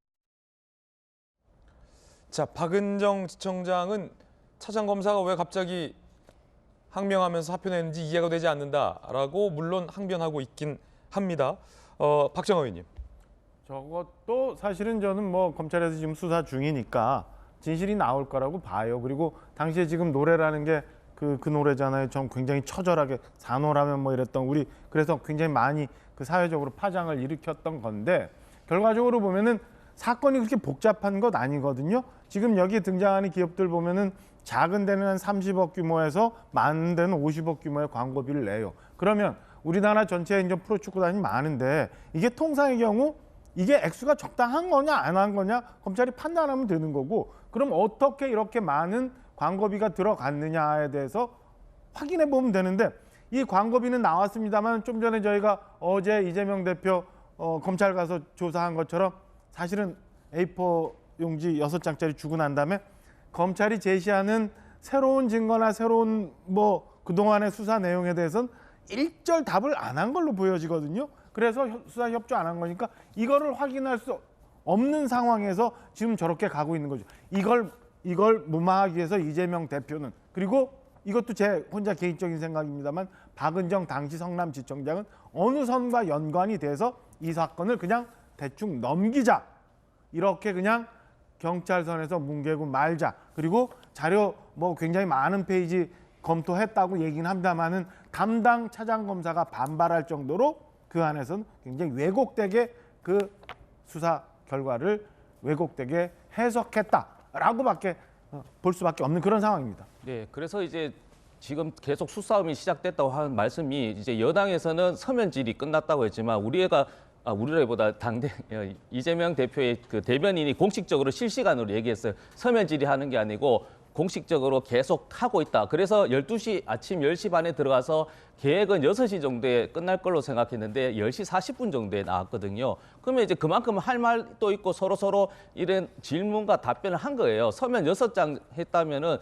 [SPEAKER 1] 자, 박은정 지청장은 차장 검사가 왜 갑자기 항명하면서 사표냈는지 이해가 되지 않는다라고 물론 항변하고 있긴 합니다. 박정호 의원님.
[SPEAKER 6] 저것도 사실은 저는 뭐 검찰에서 지금 수사 중이니까 진실이 나올 거라고 봐요. 그리고 당시에 지금 노래라는 게 그 노래잖아요. 좀 굉장히 처절하게 산호라면 뭐 이랬던 우리 그래서 굉장히 많이 그 사회적으로 파장을 일으켰던 건데 결과적으로 보면은 사건이 그렇게 복잡한 것 아니거든요. 지금 여기 등장하는 기업들 보면은 작은 데는 한 30억 규모에서 많은 데는 50억 규모의 광고비를 내요. 그러면 우리나라 전체에 이제 프로축구단이 많은데 이게 통상의 경우 이게 액수가 적당한 거냐 안 한 거냐 검찰이 판단하면 되는 거고 그럼 어떻게 이렇게 많은 광고비가 들어갔느냐에 대해서 확인해 보면 되는데 이 광고비는 나왔습니다만 좀 전에 저희가 어제 이재명 대표 검찰 가서 조사한 것처럼 사실은 A4 용지 6장짜리 주고 난 다음에 검찰이 제시하는 새로운 증거나 새로운 뭐 그동안의 수사 내용에 대해서는 일절 답을 안 한 걸로 보여지거든요. 그래서 수사 협조 안 한 거니까 이거를 확인할 수 없는 상황에서 지금 저렇게 가고 있는 거죠. 이걸 무마하기 위해서 이재명 대표는 그리고 이것도 제 혼자 개인적인 생각입니다만 박은정 당시 성남지청장은 어느 선과 연관이 돼서 이 사건을 그냥 대충 넘기자. 이렇게 그냥 경찰선에서 뭉개고 말자. 그리고 자료 뭐 굉장히 많은 페이지 검토했다고 얘기는 합니다만은 담당 차장 검사가 반발할 정도로 그 안에서는 굉장히 왜곡되게 그 수사 결과를 왜곡되게 해석했다라고밖에 볼 수밖에 없는 그런 상황입니다.
[SPEAKER 8] 네, 그래서 이제 지금 계속 수싸움이 시작됐다고 하는 말씀이 이제 여당에서는 서면 질의 끝났다고 했지만 우리라기보다 이재명 대표의 그 대변인이 공식적으로 실시간으로 얘기했어요. 서면 질의하는 게 아니고 공식적으로 계속 하고 있다. 그래서 아침 10시 반에 들어가서 계획은 6시 정도에 끝날 걸로 생각했는데 10시 40분 정도에 나왔거든요. 그러면 이제 그만큼 할 말도 있고 서로 이런 질문과 답변을 한 거예요. 서면 6장 했다면은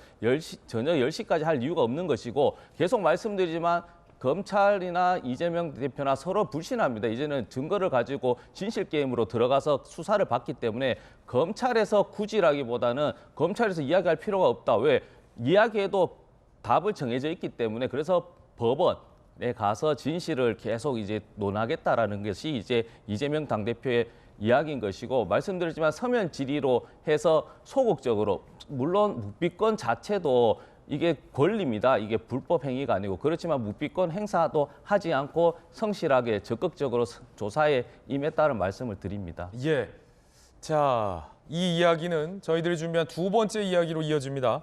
[SPEAKER 8] 저녁 10시까지 할 이유가 없는 것이고 계속 말씀드리지만 검찰이나 이재명 대표나 서로 불신합니다. 이제는 증거를 가지고 진실 게임으로 들어가서 수사를 받기 때문에 검찰에서 굳이라기보다는 검찰에서 이야기할 필요가 없다. 왜? 이야기해도 답을 정해져 있기 때문에 그래서 법원에 가서 진실을 계속 이제 논하겠다라는 것이 이제 이재명 당대표의 이야기인 것이고 말씀드렸지만 서면 질의로 해서 소극적으로 물론 묵비권 자체도 이게 권리입니다. 이게 불법 행위가 아니고 그렇지만 묵비권 행사도 하지 않고 성실하게 적극적으로 조사에 임했다는 말씀을 드립니다.
[SPEAKER 1] 예. 자, 이 이야기는 저희들이 준비한 두 번째 이야기로 이어집니다.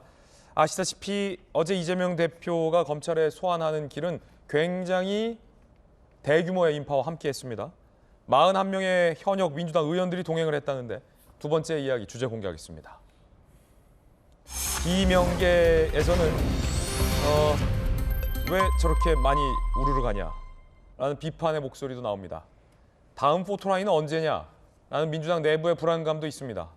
[SPEAKER 1] 아시다시피 어제 이재명 대표가 검찰에 소환하는 길은 굉장히 대규모의 인파와 함께했습니다. 41명의 현역 민주당 의원들이 동행을 했다는데 두 번째 이야기 주제 공개하겠습니다. 비명계에서는 왜 저렇게 많이 우르르 가냐 라는 비판의 목소리도 나옵니다. 다음 포토라인은 언제냐 라는 민주당 내부의 불안감도 있습니다.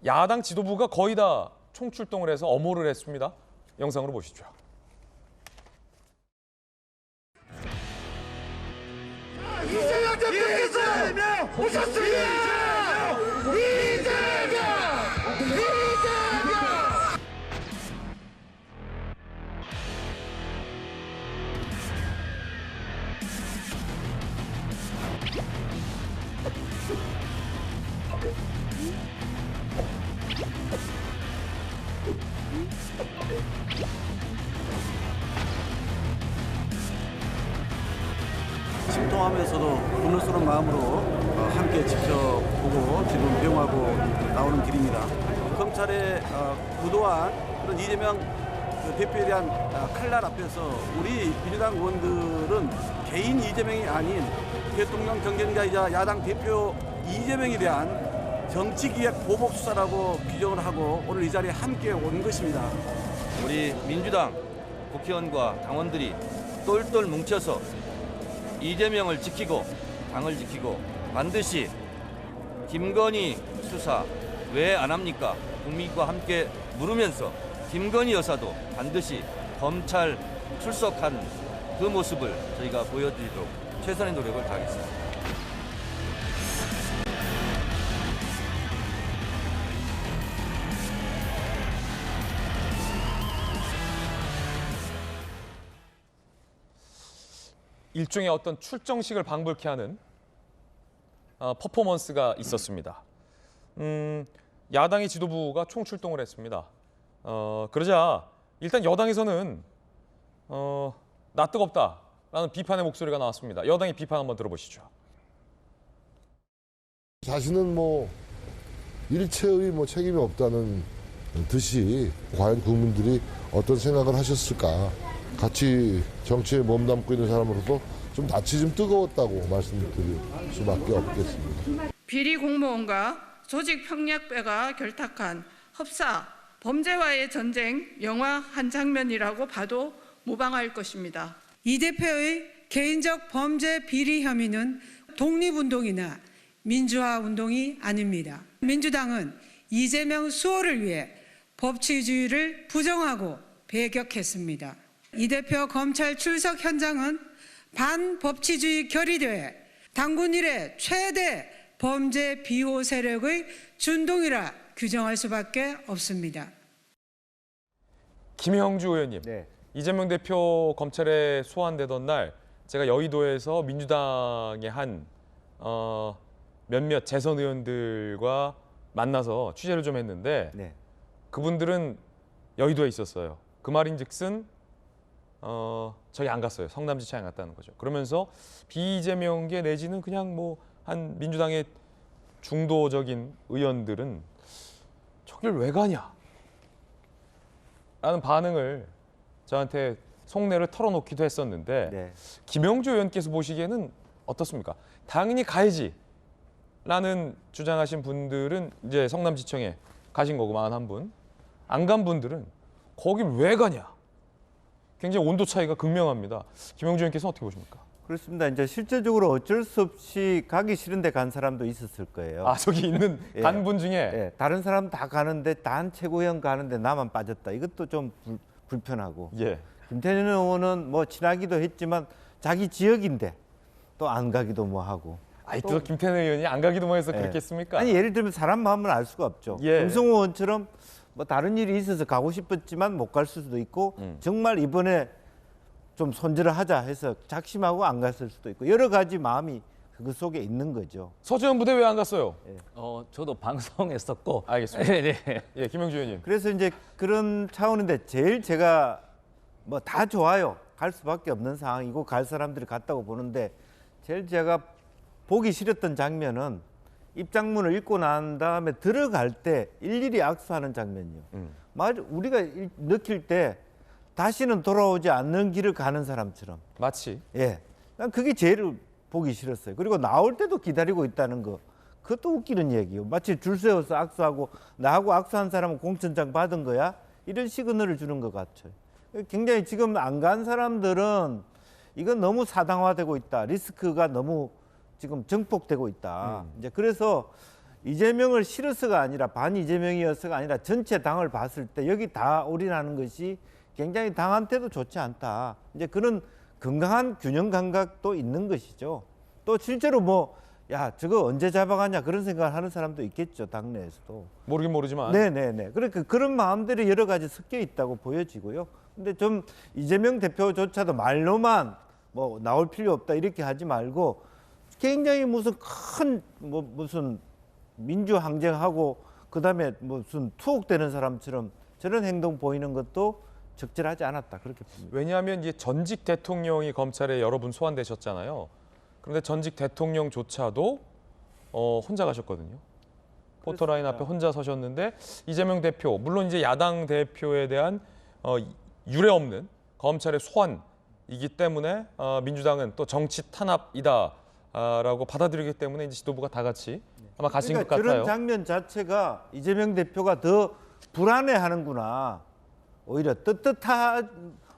[SPEAKER 1] 야당 지도부가 거의 다 총출동을 해서 엄호를 했습니다. 영상으로 보시죠.
[SPEAKER 4] 이재명 대표께서 오셨습니다.
[SPEAKER 11] 심통하면서도 분노스러운 마음으로 함께 지켜보고 지금 배웅하고 나오는 길입니다. 검찰의 부도한 그런 이재명 대표에 대한 칼날 앞에서 우리 민주당 의원들은 개인 이재명이 아닌 대통령 경쟁자이자 야당 대표 이재명에 대한 정치기획 보복 수사라고 규정을 하고 오늘 이 자리에 함께 온 것입니다.
[SPEAKER 12] 우리 민주당 국회의원과 당원들이 똘똘 뭉쳐서 이재명을 지키고 당을 지키고 반드시 김건희 수사 왜 안 합니까? 국민과 함께 물으면서 김건희 여사도 반드시 검찰 출석한 그 모습을 저희가 보여드리도록 최선의 노력을 다하겠습니다.
[SPEAKER 1] 일종의 어떤 출정식을 방불케 하는 퍼포먼스가 있었습니다. 야당의 지도부가 총출동을 했습니다. 그러자 일단 여당에서는 나 뜨겁다라는 비판의 목소리가 나왔습니다. 여당의 비판 한번 들어보시죠.
[SPEAKER 13] 자신은 일체의 책임이 없다는 듯이 과연 국민들이 어떤 생각을 하셨을까. 같이 정치에 몸담고 있는 사람으로서 좀 낯이 좀 뜨거웠다고 말씀드릴 수밖에 없겠습니다.
[SPEAKER 14] 비리 공무원과 조직 평력배가 결탁한 흡사 범죄와의 전쟁 영화 한 장면이라고 봐도 무방할 것입니다.
[SPEAKER 15] 이 대표의 개인적 범죄 비리 혐의는 독립운동이나 민주화운동이 아닙니다. 민주당은 이재명 수호를 위해 법치주의를 부정하고 배격했습니다. 이 대표 검찰 출석 현장은 반법치주의 결의대회 당군 이래 최대 범죄 비호 세력의 준동이라 규정할 수밖에 없습니다.
[SPEAKER 1] 김형주 의원님, 이재명 대표 검찰에 소환되던 날 제가 여의도에서 민주당의 한 몇몇 재선 의원들과 만나서 취재를 좀 했는데 그분들은 여의도에 있었어요. 그 말인즉슨 저기 안 갔어요. 성남지청에 안 갔다는 거죠. 그러면서 비이재명계 내지는 그냥 뭐 한 민주당의 중도적인 의원들은 저길 왜 가냐? 라는 반응을 저한테 속내를 털어놓기도 했었는데
[SPEAKER 7] 네.
[SPEAKER 1] 김영주 의원께서 보시기에는 어떻습니까? 당연히 가야지 라는 주장하신 분들은 이제 성남지청에 가신 거고 41분. 안 간 분들은 거길 왜 가냐? 굉장히 온도 차이가 극명합니다. 김영주 의원께서 어떻게 보십니까?
[SPEAKER 7] 그렇습니다. 이제 실제적으로 어쩔 수 없이 가기 싫은데 간 사람도 있었을 거예요.
[SPEAKER 1] 아, 저기 있는
[SPEAKER 7] 예.
[SPEAKER 1] 간 분 중에
[SPEAKER 7] 예. 다른 사람 다 가는데 단 최고위원 가는데 나만 빠졌다. 이것도 좀 불편하고.
[SPEAKER 1] 예.
[SPEAKER 7] 김태년 의원은 뭐 친하기도 했지만 자기 지역인데 또 안 가기도 뭐 하고.
[SPEAKER 1] 아이 또 김태년 의원이 안 가기도 뭐 해서
[SPEAKER 7] 예.
[SPEAKER 1] 그렇겠습니까?
[SPEAKER 7] 아니 예를 들면 사람 마음을 알 수가 없죠.
[SPEAKER 1] 예.
[SPEAKER 7] 김성호 의원처럼 뭐 다른 일이 있어서 가고 싶었지만 못 갈 수도 있고 정말 이번에 좀 손질을 하자 해서 작심하고 안 갔을 수도 있고 여러 가지 마음이 그 속에 있는 거죠.
[SPEAKER 1] 서지현 부대 왜 안 갔어요?
[SPEAKER 8] 저도 방송했었고.
[SPEAKER 1] 알겠습니다.
[SPEAKER 8] 네.
[SPEAKER 1] 예, 김영주 의원님.
[SPEAKER 7] 그래서 이제 그런 차원인데 제일 제가 뭐 다 좋아요. 갈 수밖에 없는 상황이고 갈 사람들이 갔다고 보는데 제일 제가 보기 싫었던 장면은 입장문을 읽고 난 다음에 들어갈 때 일일이 악수하는 장면이요. 맞아, 우리가 느낄 때 다시는 돌아오지 않는 길을 가는 사람처럼.
[SPEAKER 1] 마치.
[SPEAKER 7] 예, 난 그게 제일 보기 싫었어요. 그리고 나올 때도 기다리고 있다는 거, 그것도 웃기는 얘기요. 마치 줄 세워서 악수하고 나하고 악수한 사람은 공천장 받은 거야? 이런 시그널을 주는 것 같아요. 굉장히 지금 안 간 사람들은 이건 너무 사당화되고 있다. 리스크가 너무 지금 증폭되고 있다. 이제 그래서 이재명을 싫어서가 아니라 반 이재명이어서가 아니라 전체 당을 봤을 때 여기 다 올인하는 것이 굉장히 당한테도 좋지 않다. 이제 그런 건강한 균형 감각도 있는 것이죠. 또 실제로 뭐 야 저거 언제 잡아가냐 그런 생각을 하는 사람도 있겠죠. 당내에서도.
[SPEAKER 1] 모르긴 모르지만.
[SPEAKER 7] 네네네. 그러니까 그런 마음들이 여러 가지 섞여 있다고 보여지고요. 근데 좀 이재명 대표조차도 말로만 뭐 나올 필요 없다 이렇게 하지 말고 굉장히 무슨 큰 뭐 무슨 민주 항쟁하고 그다음에 무슨 투옥되는 사람처럼 저런 행동 보이는 것도 적절하지 않았다 그렇게 봅니다.
[SPEAKER 1] 왜냐하면 이제 전직 대통령이 검찰에 여러 분 소환되셨잖아요. 그런데 전직 대통령조차도 혼자 가셨거든요. 포토라인 앞에 혼자 서셨는데 이재명 대표, 물론 이제 야당 대표에 대한 유례 없는 검찰의 소환이기 때문에 민주당은 또 정치 탄압이다라고 받아들이기 때문에 이제 지도부가 다 같이 아마 가신
[SPEAKER 7] 그러니까
[SPEAKER 1] 것 같아요.
[SPEAKER 7] 저런 장면 자체가 이재명 대표가 더 불안해하는구나. 오히려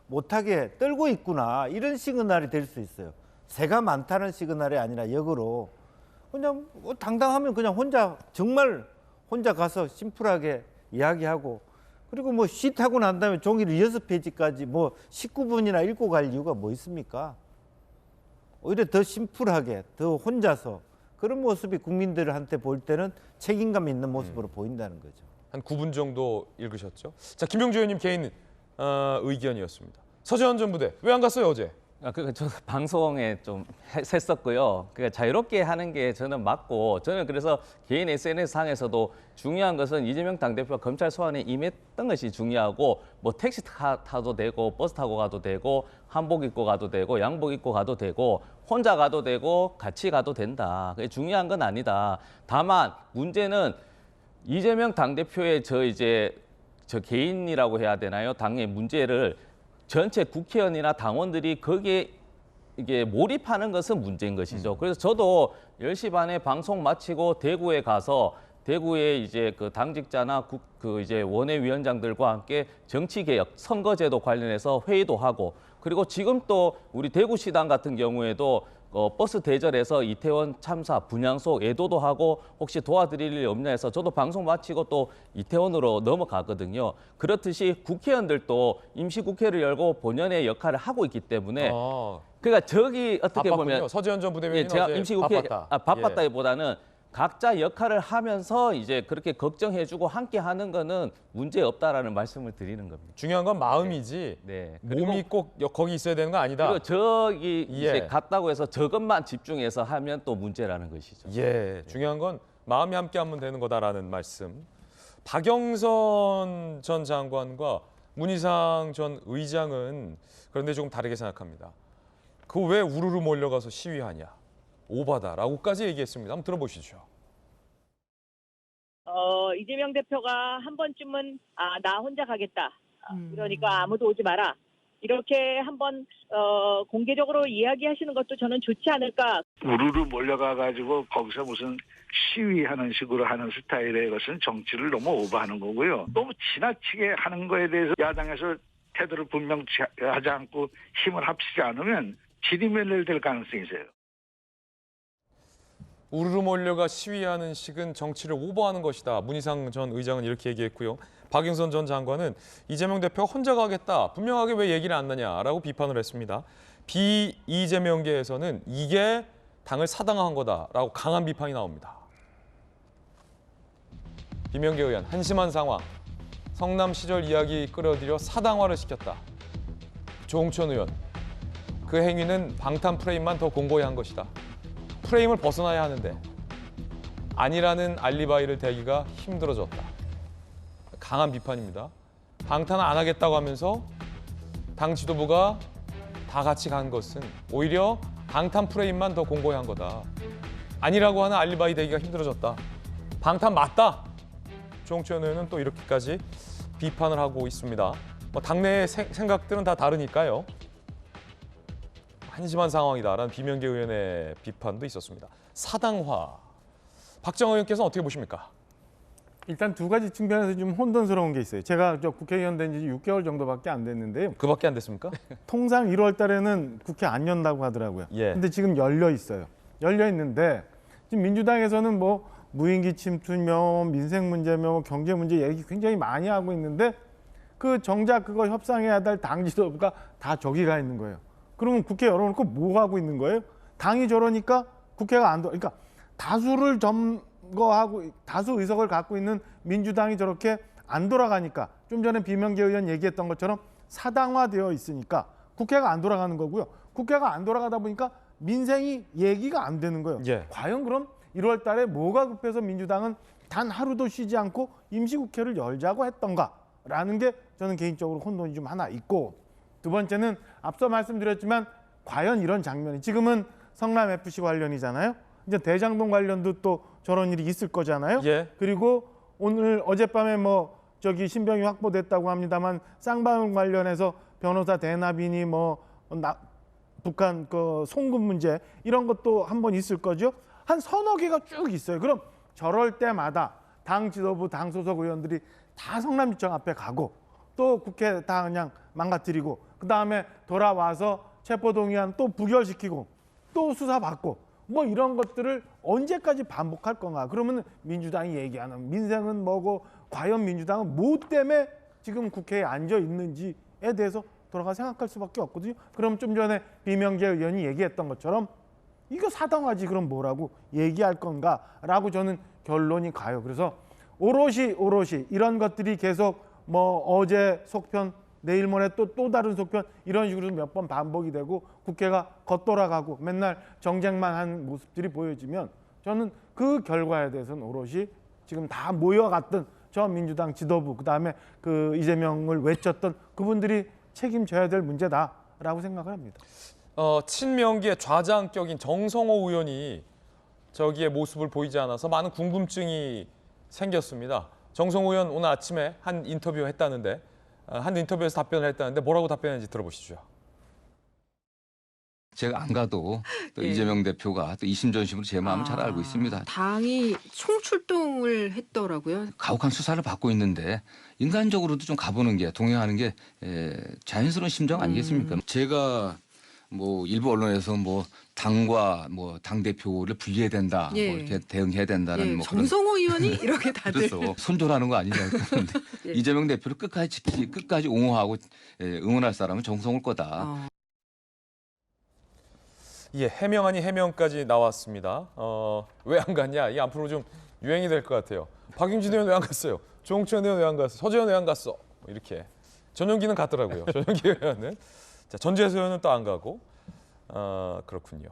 [SPEAKER 7] 못하게 떨고 있구나. 이런 시그널이 될 수 있어요. 새가 많다는 시그널이 아니라 역으로 그냥 당당하면 그냥 혼자 정말 혼자 가서 심플하게 이야기하고 그리고 뭐 쉿하고 난 다음에 종이를 6페이지까지 뭐 19분이나 읽고 갈 이유가 뭐 있습니까? 오히려 더 심플하게 더 혼자서 그런 모습이 국민들한테 볼 때는 책임감 있는 모습으로 보인다는 거죠.
[SPEAKER 1] 한 9분 정도 읽으셨죠? 자, 김영주 의원님 개인 의견이었습니다. 서지현 전 부대 왜 안 갔어요 어제?
[SPEAKER 8] 저 방송에 좀 했었고요. 그러니까 자유롭게 하는 게 저는 맞고 저는 그래서 개인 SNS 상에서도 중요한 것은 이재명 당대표가 검찰 소환에 임했던 것이 중요하고 뭐 택시 타도 되고 버스 타고 가도 되고 한복 입고 가도 되고 양복 입고 가도 되고 혼자 가도 되고 같이 가도 된다. 그게 중요한 건 아니다. 다만 문제는 이재명 당대표의 저 개인이라고 해야 되나요? 당의 문제를 전체 국회의원이나 당원들이 거기에 이게 몰입하는 것은 문제인 것이죠. 그래서 저도 10시 반에 방송 마치고 대구에 가서 대구에 이제 그 당직자나 이제 원외위원장들과 함께 정치개혁, 선거제도 관련해서 회의도 하고 그리고 지금 또 우리 대구시당 같은 경우에도 버스 대절에서 이태원 참사 분향소 애도도 하고 혹시 도와드릴 일이 없냐 해서 저도 방송 마치고 또 이태원으로 넘어가거든요. 그렇듯이 국회의원들도 임시국회를 열고 본연의 역할을 하고 있기 때문에 그러니까 저기 어떻게
[SPEAKER 1] 바빴군요.
[SPEAKER 8] 보면
[SPEAKER 1] 서지현 전 부대변인은
[SPEAKER 8] 제가
[SPEAKER 1] 어제
[SPEAKER 8] 임시국회
[SPEAKER 1] 바빴다.
[SPEAKER 8] 바빴다기보다는 각자 역할을 하면서 이제 그렇게 걱정해주고 함께 하는 거는 문제 없다라는 말씀을 드리는 겁니다.
[SPEAKER 1] 중요한 건 마음이지
[SPEAKER 8] 네.
[SPEAKER 1] 몸이 꼭 거기 있어야 되는 거 아니다.
[SPEAKER 8] 그리고 저기
[SPEAKER 1] 예.
[SPEAKER 8] 이제 갔다고 해서 저것만 집중해서 하면 또 문제라는 것이죠.
[SPEAKER 1] 예, 중요한 건 마음이 함께 하면 되는 거다라는 말씀 박영선 전 장관과 문희상 전 의장은 그런데 조금 다르게 생각합니다. 그 왜 우르르 몰려가서 시위하냐, 오바다라고까지 얘기했습니다. 한번 들어보시죠.
[SPEAKER 16] 이재명 대표가 한 번쯤은 나 혼자 가겠다. 그러니까 아무도 오지 마라. 이렇게 한번 공개적으로 이야기하시는 것도 저는 좋지 않을까.
[SPEAKER 17] 우르르 몰려가가지고 거기서 무슨 시위하는 식으로 하는 스타일의 것은 정치를 너무 오버하는 거고요. 너무 지나치게 하는 거에 대해서 야당에서 태도를 분명히 하지 않고 힘을 합치지 않으면 지리멸렬될 가능성이 있어요.
[SPEAKER 1] 우르르 몰려가 시위하는 식은 정치를 오버하는 것이다. 문희상 전 의장은 이렇게 얘기했고요. 박영선 전 장관은 이재명 대표가 혼자 가겠다. 분명하게 왜 얘기를 안 하냐라고 비판을 했습니다. 비이재명계에서는 이게 당을 사당한 거다라고 강한 비판이 나옵니다. 비명계 의원, 한심한 상황. 성남 시절 이야기 끌어들여 사당화를 시켰다. 조홍천 의원, 그 행위는 방탄 프레임만 더 공고히 한 것이다. 프레임을 벗어나야 하는데 아니라는 알리바이를 대기가 힘들어졌다. 강한 비판입니다. 방탄 안 하겠다고 하면서 당 지도부가 다 같이 간 것은 오히려 방탄 프레임만 더 공고히 한 거다. 아니라고 하는 알리바이 대기가 힘들어졌다. 방탄 맞다. 조홍천 의원은 또 이렇게까지 비판을 하고 있습니다. 당내의 생각들은 다 다르니까요. 한심한 상황이다라는 비명계 의원의 비판도 있었습니다. 사당화. 박정호 의원께서는 어떻게 보십니까?
[SPEAKER 6] 일단 두 가지 측면에서 좀 혼돈스러운 게 있어요. 제가 국회의원 된 지 6개월 정도밖에 안 됐는데요.
[SPEAKER 1] 그밖에 안 됐습니까?
[SPEAKER 6] 통상 1월 달에는 국회 안 연다고 하더라고요.
[SPEAKER 1] 예.
[SPEAKER 6] 근데 지금 열려 있어요. 열려 있는데 지금 민주당에서는 뭐 무인기 침투며 민생 문제며 경제 문제 얘기 굉장히 많이 하고 있는데 그 정작 그거 협상해야 될 당 지도부가 다 저기 가 있는 거예요. 그러면 국회 열어놓고 뭐 하고 있는 거예요? 당이 저러니까 국회가 안 돌아. 그러니까 다수를 점거하고 다수 의석을 갖고 있는 민주당이 저렇게 안 돌아가니까 좀 전에 비명계 의원 얘기했던 것처럼 사당화되어 있으니까 국회가 안 돌아가는 거고요. 국회가 안 돌아가다 보니까 민생이 얘기가 안 되는 거예요.
[SPEAKER 1] 예.
[SPEAKER 6] 과연 그럼 1월 달에 뭐가 급해서 민주당은 단 하루도 쉬지 않고 임시국회를 열자고 했던가라는 게 저는 개인적으로 혼돈이 좀 하나 있고, 두 번째는 앞서 말씀드렸지만 과연 이런 장면이 지금은 성남FC 관련이잖아요. 이제 대장동 관련도 또 저런 일이 있을 거잖아요.
[SPEAKER 1] 예.
[SPEAKER 6] 그리고 오늘 어젯밤에 뭐 저기 신병이 확보됐다고 합니다만 쌍방울 관련해서 변호사 대납이니 북한 그 송금 문제 이런 것도 한번 있을 거죠. 한 서너 개가 쭉 있어요. 그럼 저럴 때마다 당 지도부, 당 소속 의원들이 다 성남시청 앞에 가고 또 국회 다 그냥 망가뜨리고 그 다음에 돌아와서 체포동의안 또 부결시키고 또 수사받고 뭐 이런 것들을 언제까지 반복할 건가. 그러면 민주당이 얘기하는 민생은 뭐고 과연 민주당은 뭐 때문에 지금 국회에 앉아 있는지에 대해서 돌아가 생각할 수밖에 없거든요. 그럼 좀 전에 비명계 의원이 얘기했던 것처럼 이거 사당화지 그럼 뭐라고 얘기할 건가라고 저는 결론이 가요. 그래서 오롯이 이런 것들이 계속 뭐 어제 속편 내일 모레 또 다른 속편 이런 식으로 몇 번 반복이 되고 국회가 겉돌아가고 맨날 정쟁만 한 모습들이 보여지면 저는 그 결과에 대해서는 오롯이 지금 다 모여갔던 저 민주당 지도부 그다음에 그 이재명을 외쳤던 그분들이 책임져야 될 문제다라고 생각을 합니다.
[SPEAKER 1] 친명계의 좌장격인 정성호 의원이 저기에 모습을 보이지 않아서 많은 궁금증이 생겼습니다. 정성호 의원 오늘 아침에 한 인터뷰 했다는데 한 인터뷰에서 답변을 했다는데 뭐라고 답변했는지 들어보시죠.
[SPEAKER 18] 제가 안 가도 또
[SPEAKER 19] 예.
[SPEAKER 18] 이재명 대표가 또 이심전심으로 제 마음을 잘 알고 있습니다.
[SPEAKER 19] 당이 총출동을 했더라고요.
[SPEAKER 18] 가혹한 수사를 받고 있는데 인간적으로도 좀 가보는 게 동행하는 게 자연스러운 심정 아니겠습니까? 제가 뭐 일부 언론에서 뭐 당과 뭐 당 대표를 분리해야 된다,
[SPEAKER 19] 예.
[SPEAKER 18] 뭐 이렇게 대응해야 된다는
[SPEAKER 19] 예,
[SPEAKER 18] 뭐
[SPEAKER 19] 정성호 의원이 이렇게 다들
[SPEAKER 18] 그래서 손절하는 거 아니냐 그런데
[SPEAKER 19] 예.
[SPEAKER 18] 이재명 대표를 끝까지 옹호하고 응원할 사람은 정성호일 거다.
[SPEAKER 1] 예, 해명 아닌 해명까지 나왔습니다. 왜 안 갔냐? 이 앞으로 좀 유행이 될 것 같아요. 박용진 의원 왜 안 갔어요? 조홍천 의원 왜 안 갔어? 서재현 왜 안 갔어? 이렇게. 전용기는 갔더라고요. 전용기 의원은. 자, 전재수 의원은 또 안 가고. 그렇군요.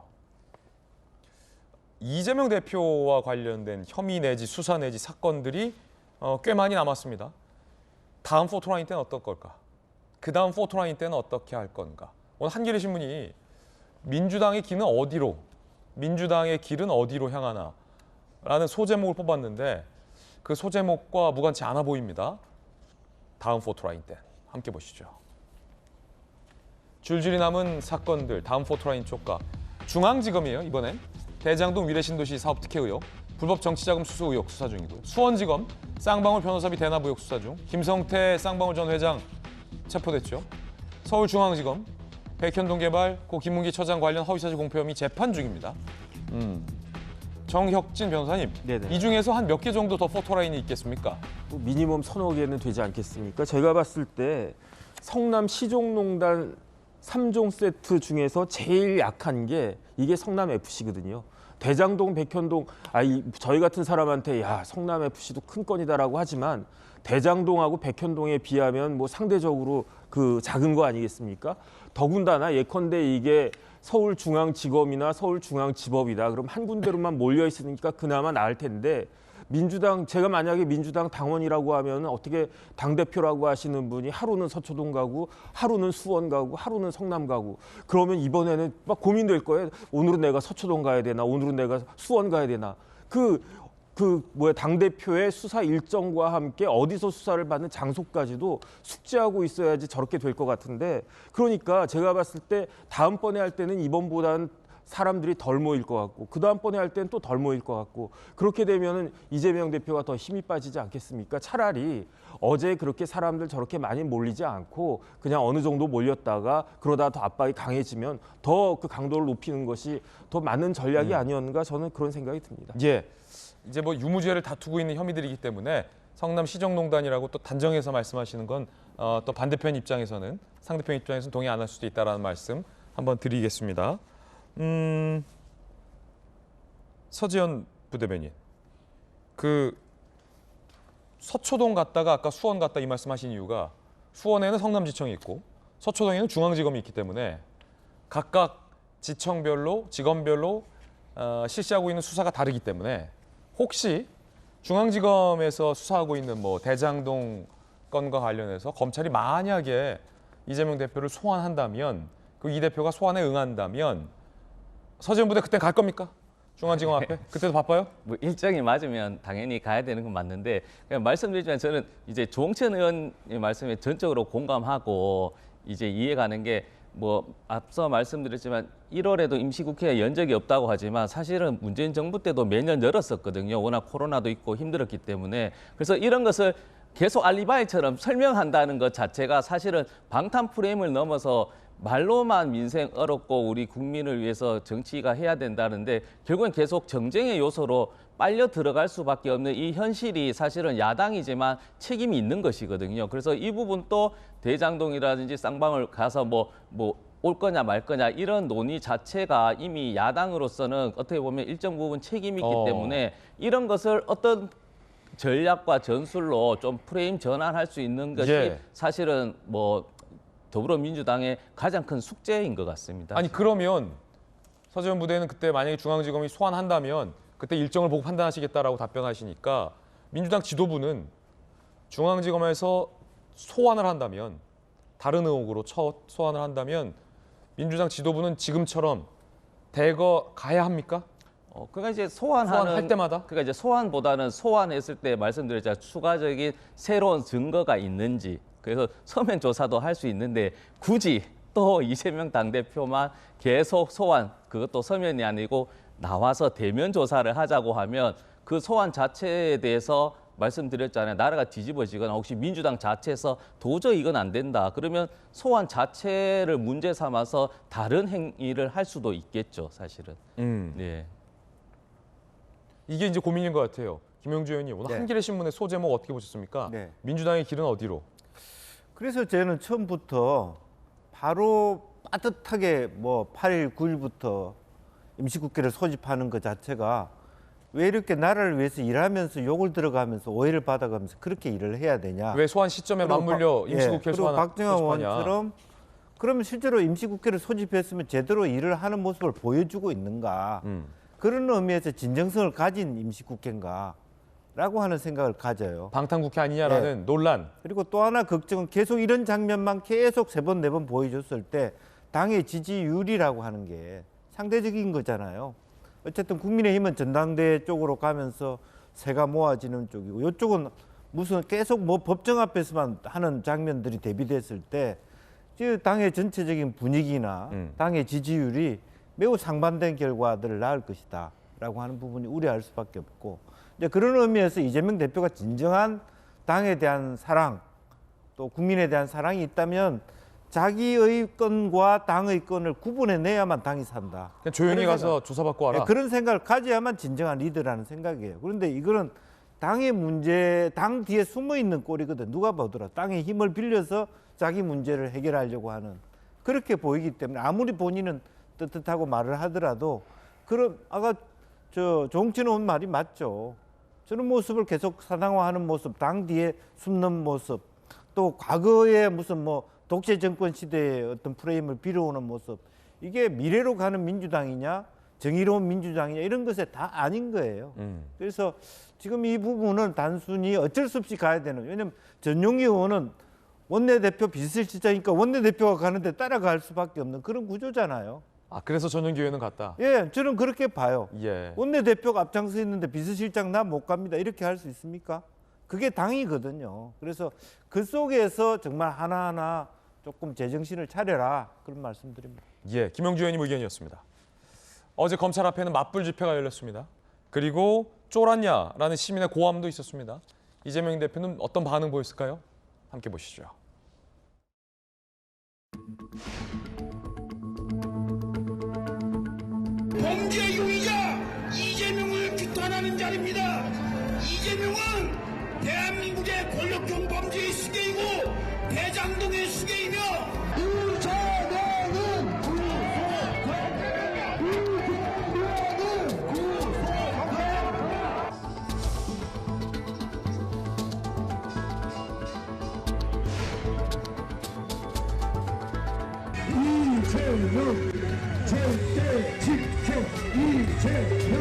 [SPEAKER 1] 이재명 대표와 관련된 혐의 내지 수사 내지 사건들이 꽤 많이 남았습니다. 다음 포토라인 때는 어떨 걸까? 그 다음 포토라인 때는 어떻게 할 건가? 오늘 한겨레 신문이 민주당의 길은 어디로, 민주당의 길은 어디로 향하나 라는 소제목을 뽑았는데 그 소제목과 무관치 않아 보입니다. 다음 포토라인 때 함께 보시죠. 줄줄이 남은 사건들, 다음 포토라인 쪽과 중앙지검이에요. 이번엔 대장동 위례신도시 사업 특혜 의혹, 불법 정치자금 수수 의혹 수사 중이고요. 수원지검 쌍방울 변호사비 대납 의혹 수사 중, 김성태 쌍방울 전 회장 체포됐죠. 서울중앙지검 백현동 개발 고 김문기 처장 관련 허위사실 공표 혐의 재판 중입니다. 정혁진 변호사님,
[SPEAKER 5] 네네.
[SPEAKER 1] 이 중에서 한 몇 개 정도 더 포토라인이 있겠습니까?
[SPEAKER 5] 미니멈 서너 개는 되지 않겠습니까? 제가 봤을 때 성남 시종농단 3종 세트 중에서 제일 약한 게 이게 성남 FC거든요. 대장동, 백현동, 저희 같은 사람한테 야 성남 FC도 큰 건이다라고 하지만 대장동하고 백현동에 비하면 뭐 상대적으로 그 작은 거 아니겠습니까? 더군다나 예컨대 이게 서울중앙지검이나 서울중앙지법이다. 그럼 한 군데로만 몰려 있으니까 그나마 나을 텐데 민주당, 제가 만약에 민주당 당원이라고 하면 어떻게 당대표라고 하시는 분이 하루는 서초동 가고 하루는 수원 가고 하루는 성남 가고 그러면 이번에는 막 고민될 거예요. 오늘은 내가 서초동 가야 되나, 오늘은 내가 수원 가야 되나. 당대표의 수사 일정과 함께 어디서 수사를 받는 장소까지도 숙지하고 있어야지 저렇게 될 것 같은데, 그러니까 제가 봤을 때 다음번에 할 때는 이번보다는 사람들이 덜 모일 것 같고 그 다음번에 할 때는 또 덜 모일 것 같고, 그렇게 되면은 이재명 대표가 더 힘이 빠지지 않겠습니까? 차라리 어제 그렇게 사람들 저렇게 많이 몰리지 않고 그냥 어느 정도 몰렸다가 그러다 더 압박이 강해지면 더 그 강도를 높이는 것이 더 맞는 전략이 아니었는가, 저는 그런 생각이 듭니다.
[SPEAKER 1] 예, 이제 뭐 유무죄를 다투고 있는 혐의들이기 때문에 성남 시정농단이라고 또 단정해서 말씀하시는 건 또 반대편 입장에서는, 상대편 입장에서는 동의 안 할 수도 있다라는 말씀 한번 드리겠습니다. 서지현 부대변인, 그 서초동 갔다가 아까 수원 갔다 이 말씀하신 이유가 수원에는 성남지청이 있고 서초동에는 중앙지검이 있기 때문에 각각 지청별로, 지검별로 실시하고 있는 수사가 다르기 때문에 혹시 중앙지검에서 수사하고 있는 뭐 대장동 건과 관련해서 검찰이 만약에 이재명 대표를 소환한다면, 그 이 대표가 소환에 응한다면 서지현 부대 그때 갈 겁니까? 중앙지검 앞에? 그때도 바빠요?
[SPEAKER 8] 뭐 일정이 맞으면 당연히 가야 되는 건 맞는데, 그냥 말씀드리지만 저는 이제 조홍천 의원의 말씀에 전적으로 공감하고 이제 이해가는 게, 뭐 앞서 말씀드렸지만 1월에도 임시국회가 연 적이 없다고 하지만 사실은 문재인 정부 때도 매년 열었었거든요. 워낙 코로나도 있고 힘들었기 때문에. 그래서 이런 것을 계속 알리바이처럼 설명한다는 것 자체가 사실은 방탄 프레임을 넘어서 말로만 민생 어렵고 우리 국민을 위해서 정치가 해야 된다는데 결국엔 계속 정쟁의 요소로 빨려 들어갈 수밖에 없는 이 현실이 사실은 야당이지만 책임이 있는 것이거든요. 그래서 이 부분 또 대장동이라든지 쌍방울 가서 올 거냐 말 거냐 이런 논의 자체가 이미 야당으로서는 어떻게 보면 일정 부분 책임이 있기 때문에 이런 것을 어떤 전략과 전술로 좀 프레임 전환할 수 있는 것이 사실은 뭐 더불어민주당의 가장 큰 숙제인 것 같습니다.
[SPEAKER 1] 아니 그러면 서지현 부대는 그때 만약에 중앙지검이 소환한다면 그때 일정을 보고 판단하시겠다라고 답변하시니까, 민주당 지도부는 중앙지검에서 소환을 한다면, 다른 의혹으로 소환을 한다면 민주당 지도부는 지금처럼 대거 가야 합니까?
[SPEAKER 8] 그러니까 이제 소환할 때마다, 그러니까 이제 소환보다는 소환했을 때 말씀드렸잖아요. 추가적인 새로운 증거가 있는지. 그래서 서면 조사도 할 수 있는데 굳이 또 이재명 당대표만 계속 소환, 그것도 서면이 아니고 나와서 대면 조사를 하자고 하면 그 소환 자체에 대해서 말씀드렸잖아요. 나라가 뒤집어지거나 혹시 민주당 자체에서 도저히 이건 안 된다. 그러면 소환 자체를 문제 삼아서 다른 행위를 할 수도 있겠죠, 사실은. 네.
[SPEAKER 1] 이게 이제 고민인 것 같아요. 김영주 의원님, 오늘 한겨레 신문의 소제목 어떻게 보셨습니까? 민주당의 길은 어디로?
[SPEAKER 7] 그래서 저는 처음부터 바로 빠듯하게 뭐 8일, 9일부터 임시국회를 소집하는 것 자체가 왜 이렇게 나라를 위해서 일하면서 욕을 들어가면서 오해를 받아가면서 그렇게 일을 해야 되냐.
[SPEAKER 1] 왜 소환 시점에 맞물려 임시국회
[SPEAKER 7] 소집하냐. 박정환 의원처럼 그러면 실제로 임시국회를 소집했으면 제대로 일을 하는 모습을 보여주고 있는가. 그런 의미에서 진정성을 가진 임시국회인가. 라고 하는 생각을 가져요.
[SPEAKER 1] 방탄국회 아니냐라는 논란.
[SPEAKER 7] 그리고 또 하나 걱정은 계속 이런 장면만 계속 3번, 4번 보여줬을 때 당의 지지율이라고 하는 게 상대적인 거잖아요. 어쨌든 국민의힘은 전당대회 쪽으로 가면서 새가 모아지는 쪽이고 이쪽은 무슨 계속 뭐 법정 앞에서만 하는 장면들이 대비됐을 때 당의 전체적인 분위기나 당의 지지율이 매우 상반된 결과들을 낳을 것이다 라고 하는 부분이 우려할 수밖에 없고 이제 그런 의미에서 이재명 대표가 진정한 당에 대한 사랑 또 국민에 대한 사랑이 있다면 자기의 건과 당의 건을 구분해내야만 당이 산다.
[SPEAKER 1] 그냥 조용히 가서 조사받고 와라.
[SPEAKER 7] 그런 생각을 가져야만 진정한 리더라는 생각이에요. 그런데 이거는 당의 문제, 당 뒤에 숨어있는 꼴이거든. 누가 보더라도 당의 힘을 빌려서 자기 문제를 해결하려고 하는 그렇게 보이기 때문에 아무리 본인은 떳떳하고 말을 하더라도 그런 아까 정치는 온 말이 맞죠. 저런 모습을 계속 사당화하는 모습, 당 뒤에 숨는 모습, 또 과거에 무슨 뭐 독재 정권 시대의 어떤 프레임을 빌어오는 모습, 이게 미래로 가는 민주당이냐, 정의로운 민주당이냐 이런 것에 다 아닌 거예요. 그래서 지금 이 부분은 단순히 어쩔 수 없이 가야 되는. 왜냐하면 전용기 의원은 원내대표 비서실장이니까 원내대표가 가는데 따라갈 수밖에 없는 그런 구조잖아요.
[SPEAKER 1] 아, 그래서 전용기 의원은 갔다.
[SPEAKER 7] 예, 저는 그렇게 봐요.
[SPEAKER 1] 예.
[SPEAKER 7] 원내대표가 앞장서 있는데 비서실장 나 못 갑니다. 이렇게 할 수 있습니까? 그게 당이거든요. 그래서 그 속에서 정말 하나하나 조금 제정신을 차려라 그런 말씀드립니다.
[SPEAKER 1] 예, 김영주 의원님 의견이었습니다. 어제 검찰 앞에는 맞불 집회가 열렸습니다. 그리고 쫄았냐라는 시민의 고함도 있었습니다. 이재명 대표는 어떤 반응 보였을까요? 함께 보시죠.
[SPEAKER 4] 범죄 용의자 이재명을 규탄하는 자리입니다. 이재명은 대한민국의 권력형 범죄의 수괴이고 대장동의 수괴이며 이재명은 이재명 절대 지켜 이재명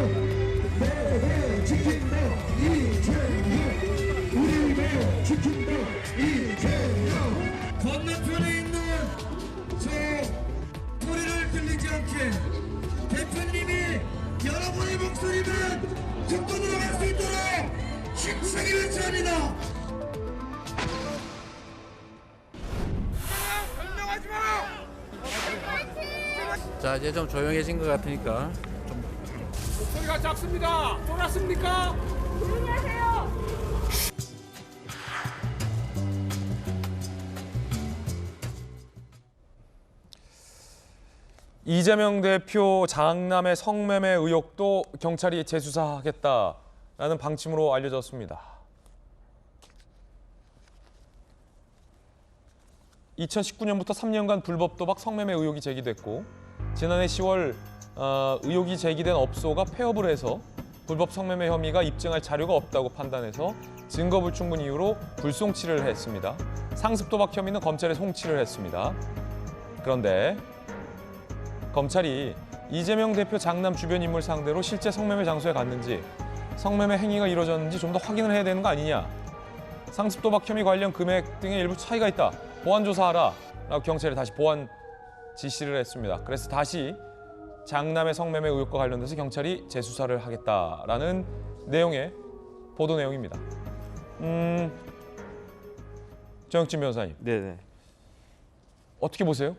[SPEAKER 4] 매일 지킨다 이재명 우리 매일 지킨다 이재명 건너편에 있는 저 소리를 들리지 않게 대표님이 여러분의 목소리만 듣고 들어갈 수 있도록 힘차게 외쳐합니다.
[SPEAKER 2] 자, 이제 좀 조용해진 것 같으니까
[SPEAKER 4] 목소리가 작습니다. 쫄았습니까? 조용히 하세요.
[SPEAKER 1] 이재명 대표 장남의 성매매 의혹도 경찰이 재수사하겠다라는 방침으로 알려졌습니다. 2019년부터 3년간 불법 도박 성매매 의혹이 제기됐고 지난해 10월 의혹이 제기된 업소가 폐업을 해서 불법 성매매 혐의가 입증할 자료가 없다고 판단해서 증거 불충분 이유로 불송치를 했습니다. 상습 도박 혐의는 검찰에 송치를 했습니다. 그런데 검찰이 이재명 대표 장남 주변 인물 상대로 실제 성매매 장소에 갔는지 성매매 행위가 이루어졌는지 좀 더 확인을 해야 되는 거 아니냐. 상습 도박 혐의 관련 금액 등의 일부 차이가 있다. 보완 조사하라 라고 경찰에 다시 보완 지시를 했습니다. 그래서 다시 장남의 성매매 의혹과 관련돼서 경찰이 재수사를 하겠다라는 내용의 보도 내용입니다. 정혁진 변호사님.
[SPEAKER 5] 네네.
[SPEAKER 1] 어떻게 보세요?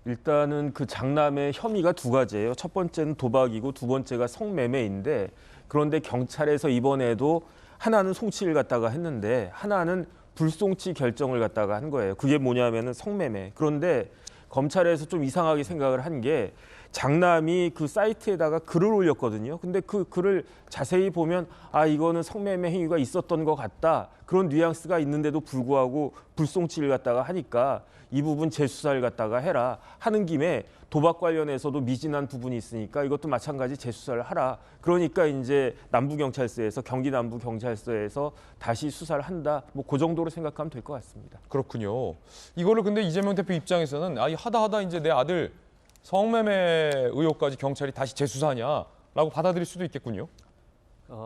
[SPEAKER 5] 일단은 그 장남의 혐의가 두 가지예요. 첫 번째는 도박이고 두 번째가 성매매인데 그런데 경찰에서 이번에도 하나는 송치를 갖다가 했는데 하나는 불송치 결정을 갖다가 한 거예요. 그게 뭐냐면은 성매매. 그런데 검찰에서 좀 이상하게 생각을 한 게 장남이 그 사이트에다가 글을 올렸거든요. 근데 그 글을 자세히 보면 아 이거는 성매매 행위가 있었던 것 같다. 그런 뉘앙스가 있는데도 불구하고 불송치를 갖다가 하니까 이 부분 재수사를 갖다가 해라. 하는 김에 도박 관련해서도 미진한 부분이 있으니까 이것도 마찬가지 재수사를 하라. 그러니까 이제 남부경찰서에서 경기 남부경찰서에서 다시 수사를 한다. 뭐 그 정도로 생각하면 될 것 같습니다.
[SPEAKER 1] 그렇군요. 이거를 근데 이재명 대표 입장에서는 아 하다 이제 내 아들 성매매 의혹까지 경찰이 다시 재수사하냐라고 받아들일 수도 있겠군요.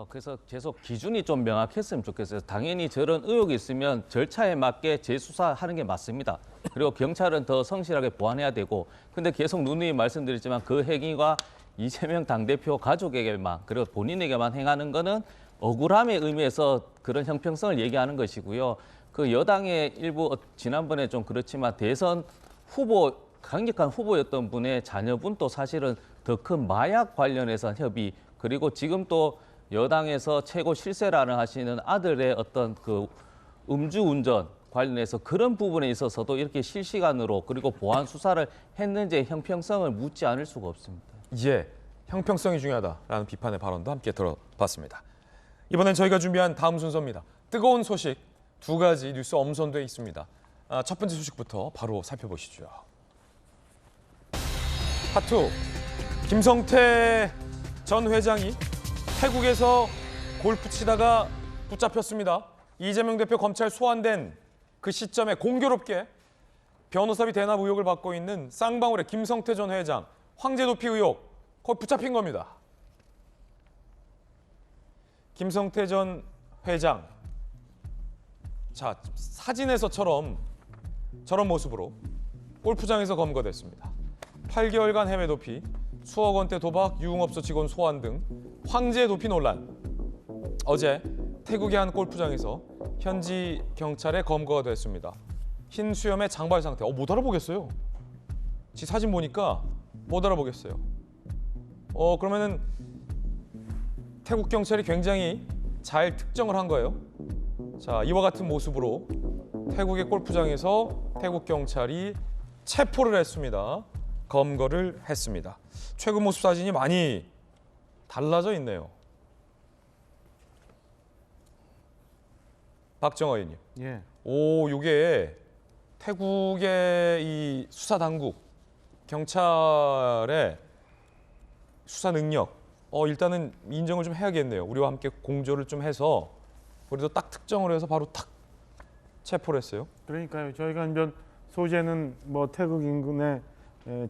[SPEAKER 8] 그래서 계속 기준이 좀 명확했으면 좋겠어요. 당연히 저런 의혹이 있으면 절차에 맞게 재수사하는 게 맞습니다. 그리고 경찰은 더 성실하게 보완해야 되고, 근데 계속 누누이 말씀드렸지만 그 행위가 이재명 당대표 가족에게만, 그리고 본인에게만 행하는 거는 억울함의 의미에서 그런 형평성을 얘기하는 것이고요. 그 여당의 일부 지난번에 좀 그렇지만 대선 후보, 강력한 후보였던 분의 자녀분도 사실은 더 큰 마약 관련해서 협의, 그리고 지금 또 여당에서 최고 실세라는 하시는 아들의 어떤 그 음주운전 관련해서 그런 부분에 있어서도 이렇게 실시간으로 그리고 보안 수사를 했는지 형평성을 묻지 않을 수가 없습니다.
[SPEAKER 1] 예, 형평성이 중요하다라는 비판의 발언도 함께 들어봤습니다. 이번엔 저희가 준비한 다음 순서입니다. 뜨거운 소식 두 가지 뉴스 엄선돼 있습니다. 첫 번째 소식부터 바로 살펴보시죠. 하투, 김성태 전 회장이 태국에서 골프 치다가 붙잡혔습니다. 이재명 대표 검찰 소환된 그 시점에 공교롭게 변호사비 대납 의혹을 받고 있는 쌍방울의 김성태 전 회장, 황제 도피 의혹 거의 붙잡힌 겁니다. 김성태 전 회장, 자 사진에서처럼 저런 모습으로 골프장에서 검거됐습니다. 8개월간 해외 도피, 수억 원대 도박, 유흥업소 직원 소환 등 황제 도피 논란. 어제 태국의 한 골프장에서 현지 경찰에 검거가 됐습니다. 흰 수염의 장발 상태. 못 알아보겠어요. 지 사진 보니까 못 알아보겠어요. 그러면은 태국 경찰이 굉장히 잘 특정을 한 거예요. 자, 이와 같은 모습으로 태국의 골프장에서 태국 경찰이 체포를 했습니다. 검거를 했습니다. 최근 모습 사진이 많이 달라져 있네요. 박정호 의원님.
[SPEAKER 6] 예.
[SPEAKER 1] 이게 태국의 이 수사 당국, 경찰의 수사 능력, 일단은 인정을 좀 해야겠네요. 우리와 함께 공조를 좀 해서 우리도 딱 특정을 해서 바로 탁 체포를 했어요.
[SPEAKER 6] 그러니까요. 저희가 이제 소재는 뭐 태국 인근의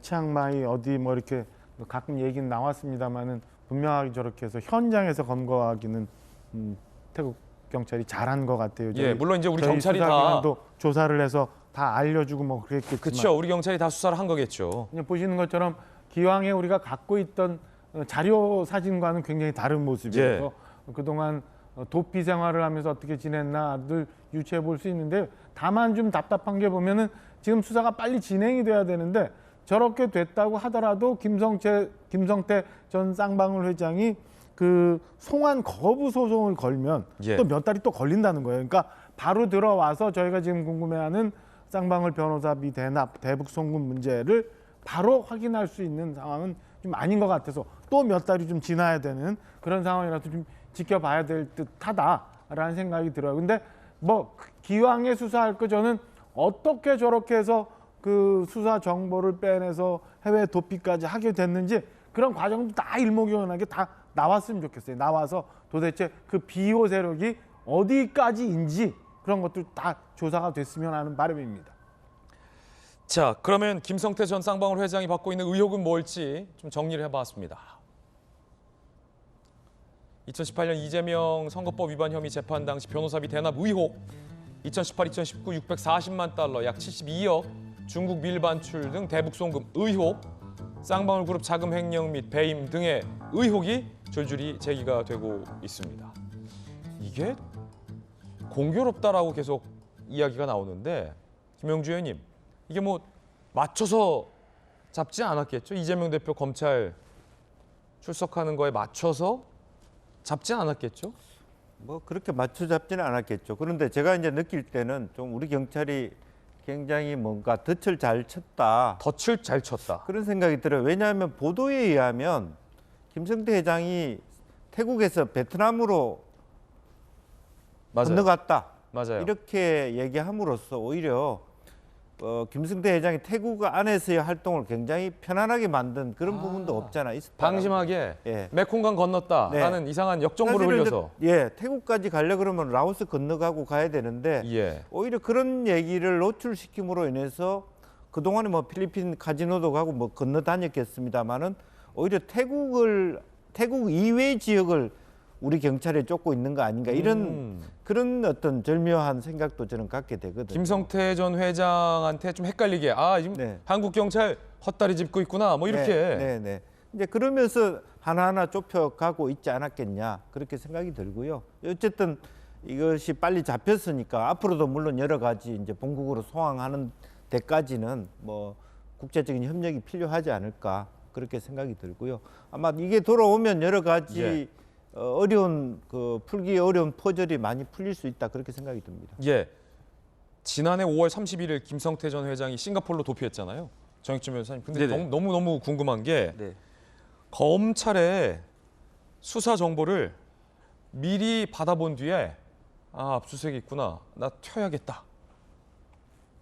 [SPEAKER 6] 치앙마이 어디 뭐 이렇게 가끔 얘기는 나왔습니다만은 분명하게 저렇게 해서 현장에서 검거하기는 태국 경찰이 잘한 것 같아요.
[SPEAKER 1] 예, 물론 이제 우리 경찰이 다
[SPEAKER 6] 조사를 해서 다 알려주고 뭐 그랬겠지만.
[SPEAKER 1] 그렇죠. 우리 경찰이 다 수사를 한 거겠죠.
[SPEAKER 6] 그냥 보시는 것처럼 기왕에 우리가 갖고 있던 자료 사진과는 굉장히 다른 모습이어서 그동안 도피 생활을 하면서 어떻게 지냈나를 유추해 볼 수 있는데, 다만 좀 답답한 게 보면은 지금 수사가 빨리 진행이 돼야 되는데 저렇게 됐다고 하더라도 김성태 전 쌍방울 회장이 그 송환 거부 소송을 걸면 또 몇 달이 또 걸린다는 거예요. 그러니까 바로 들어와서 저희가 지금 궁금해하는 쌍방울 변호사비 대납, 대북 송금 문제를 바로 확인할 수 있는 상황은 좀 아닌 것 같아서 또 몇 달이 좀 지나야 되는 그런 상황이라서 좀 지켜봐야 될 듯하다라는 생각이 들어요. 근데 뭐 기왕에 수사할 거 저는 어떻게 저렇게 해서 그 수사 정보를 빼내서 해외 도피까지 하게 됐는지 그런 과정도 다 일목요연하게 다 나왔으면 좋겠어요. 나와서 도대체 그 비호 세력이 어디까지인지 그런 것들 다 조사가 됐으면 하는 바람입니다.
[SPEAKER 1] 자, 그러면 김성태 전 쌍방울 회장이 받고 있는 의혹은 뭘지 좀 정리를 해봤습니다. 2018년 이재명 선거법 위반 혐의 재판 당시 변호사비 대납 의혹, 2018-2019 640만 달러, 약 72억, 중국 밀 반출 등 대북 송금 의혹, 쌍방울 그룹 자금 횡령 및 배임 등의 의혹이 줄줄이 제기가 되고 있습니다. 이게 공교롭다라고 계속 이야기가 나오는데, 김영주 의원님, 이게 뭐 맞춰서 잡지 않았겠죠? 이재명 대표 검찰 출석하는 거에 맞춰서 잡지 않았겠죠?
[SPEAKER 7] 뭐 그렇게 맞춰 잡지는 않았겠죠. 그런데 제가 이제 느낄 때는 좀 우리 경찰이 굉장히 뭔가 덫을 잘 쳤다.
[SPEAKER 1] 덫을 잘 쳤다.
[SPEAKER 7] 그런 생각이 들어요. 왜냐하면 보도에 의하면 김성태 회장이 태국에서 베트남으로 건너갔다.
[SPEAKER 1] 맞아요.
[SPEAKER 7] 이렇게 얘기함으로써 오히려 김성태 회장이 태국 안에서의 활동을 굉장히 편안하게 만든 그런 부분도 없잖아 있었다.
[SPEAKER 1] 방심하게 메콩강 건넜다라는 이상한 역정보를 흘려서.
[SPEAKER 7] 태국까지 가려 그러면 라오스 건너가고 가야 되는데 오히려 그런 얘기를 노출시킴으로 인해서 그동안에 뭐 필리핀 카지노도 가고 뭐 건너 다녔겠습니다만은 오히려 태국 이외 지역을 우리 경찰에 쫓고 있는 거 아닌가 이런 그런 어떤 절묘한 생각도 저는 갖게 되거든요.
[SPEAKER 1] 김성태 전 회장한테 좀 헷갈리게 지금 한국 경찰 헛다리 짚고 있구나 뭐 이렇게.
[SPEAKER 7] 네. 이제 그러면서 하나하나 좁혀가고 있지 않았겠냐 그렇게 생각이 들고요. 어쨌든 이것이 빨리 잡혔으니까 앞으로도 물론 여러 가지 이제 본국으로 소환하는 데까지는 뭐 국제적인 협력이 필요하지 않을까 그렇게 생각이 들고요. 아마 이게 돌아오면 여러 가지 어려운 풀기 어려운 퍼즐이 많이 풀릴 수 있다 그렇게 생각이 듭니다.
[SPEAKER 1] 예. 지난해 5월 31일 김성태 전 회장이 싱가포르로 도피했잖아요. 정익준 변호사님. 근데 너무 궁금한 게 검찰의 수사 정보를 미리 받아본 뒤에 압수수색이 있구나. 나 튀어야겠다.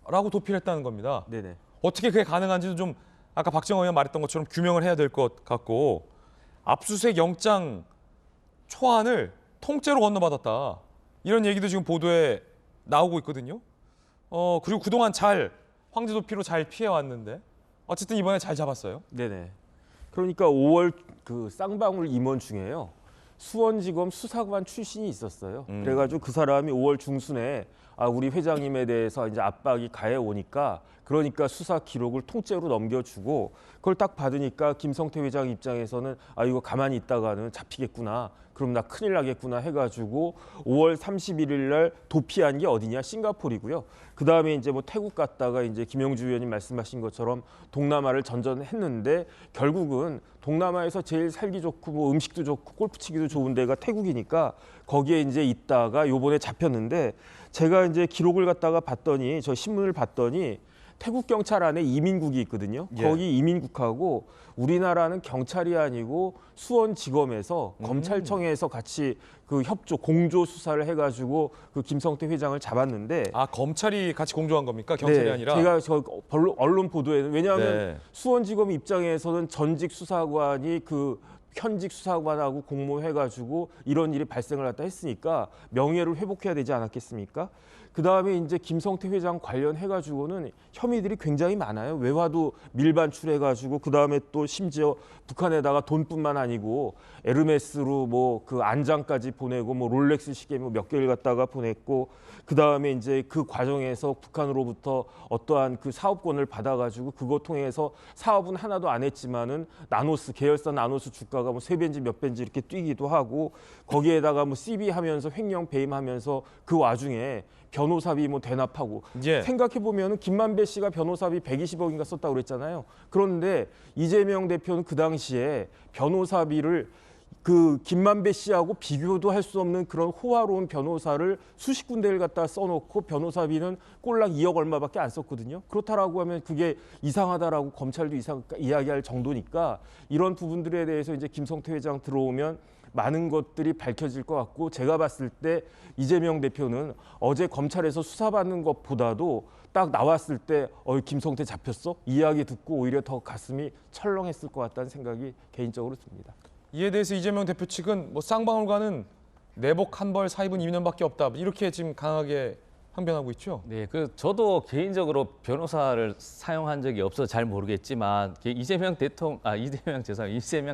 [SPEAKER 1] 라고 도피를 했다는 겁니다.
[SPEAKER 5] 네네.
[SPEAKER 1] 어떻게 그게 가능한지도 좀 아까 박정호 의원 말했던 것처럼 규명을 해야 될 것 같고 압수수색 영장 초안을 통째로 건너받았다. 이런 얘기도 지금 보도에 나오고 있거든요. 그리고 그동안 황제 도피로 잘 피해왔는데 어쨌든 이번에 잘 잡았어요.
[SPEAKER 5] 네네. 그러니까 5월 그 쌍방울 임원 중에요. 수원지검 수사관 출신이 있었어요. 그래가지고 그 사람이 5월 중순에 우리 회장님에 대해서 이제 압박이 가해 오니까 그러니까 수사 기록을 통째로 넘겨주고 그걸 딱 받으니까 김성태 회장 입장에서는 이거 가만히 있다가는 잡히겠구나. 그럼 나 큰일 나겠구나 해가지고 5월 31일 날 도피한 게 어디냐? 싱가포르이고요. 그 다음에 이제 뭐 태국 갔다가 이제 김영주 의원님 말씀하신 것처럼 동남아를 전전했는데 결국은 동남아에서 제일 살기 좋고 뭐 음식도 좋고 골프 치기도 좋은 데가 태국이니까 거기에 이제 있다가 요번에 잡혔는데 제가 이제 기록을 갖다가 봤더니 저 신문을 봤더니 태국 경찰 안에 이민국이 있거든요. 거기 이민국하고 우리나라는 경찰이 아니고 수원지검에서 검찰청에서 같이 그 협조 공조 수사를 해가지고 그 김성태 회장을 잡았는데
[SPEAKER 1] 검찰이 같이 공조한 겁니까? 경찰이 아니라?
[SPEAKER 5] 제가 저 언론 보도에는 왜냐하면 수원지검 입장에서는 전직 수사관이 그 현직 수사관하고 공모해가지고 이런 일이 발생을 했으니까 명예를 회복해야 되지 않았겠습니까? 그 다음에 이제 김성태 회장 관련해가지고는 혐의들이 굉장히 많아요. 외화도 밀반출해가지고 그 다음에 또 심지어 북한에다가 돈뿐만 아니고 에르메스로 뭐 그 안장까지 보내고 뭐 롤렉스 시계 뭐 몇 개를 갖다가 보냈고 그 다음에 이제 그 과정에서 북한으로부터 어떠한 그 사업권을 받아가지고 그거 통해서 사업은 하나도 안 했지만은 나노스 계열사 나노스 주가가 뭐 3배인지 몇 배인지 이렇게 뛰기도 하고 거기에다가 뭐 CB 하면서 횡령 배임하면서 그 와중에 변호사비 뭐 대납하고 생각해 보면은 김만배 씨가 변호사비 120억인가 썼다고 그랬잖아요. 그런데 이재명 대표는 그 당시에 변호사비를 그 김만배 씨하고 비교도 할 수 없는 그런 호화로운 변호사를 수십 군데를 갖다 써놓고 변호사비는 꼴랑 2억 얼마밖에 안 썼거든요. 그렇다라고 하면 그게 이상하다라고 검찰도 이야기할 정도니까 이런 부분들에 대해서 이제 김성태 회장 들어오면 많은 것들이 밝혀질 것 같고 제가 봤을 때 이재명 대표는 어제 검찰에서 수사받는 것보다도 딱 나왔을 때 김성태 잡혔어? 이야기 듣고 오히려 더 가슴이 철렁했을 것 같다는 생각이 개인적으로 듭니다.
[SPEAKER 1] 이에 대해서 이재명 대표 측은 뭐 쌍방울과는 내복 한 벌 사입은 2년밖에 없다 이렇게 지금 강하게 항변하고 있죠.
[SPEAKER 8] 네, 저도 개인적으로 변호사를 사용한 적이 없어서 잘 모르겠지만 이재명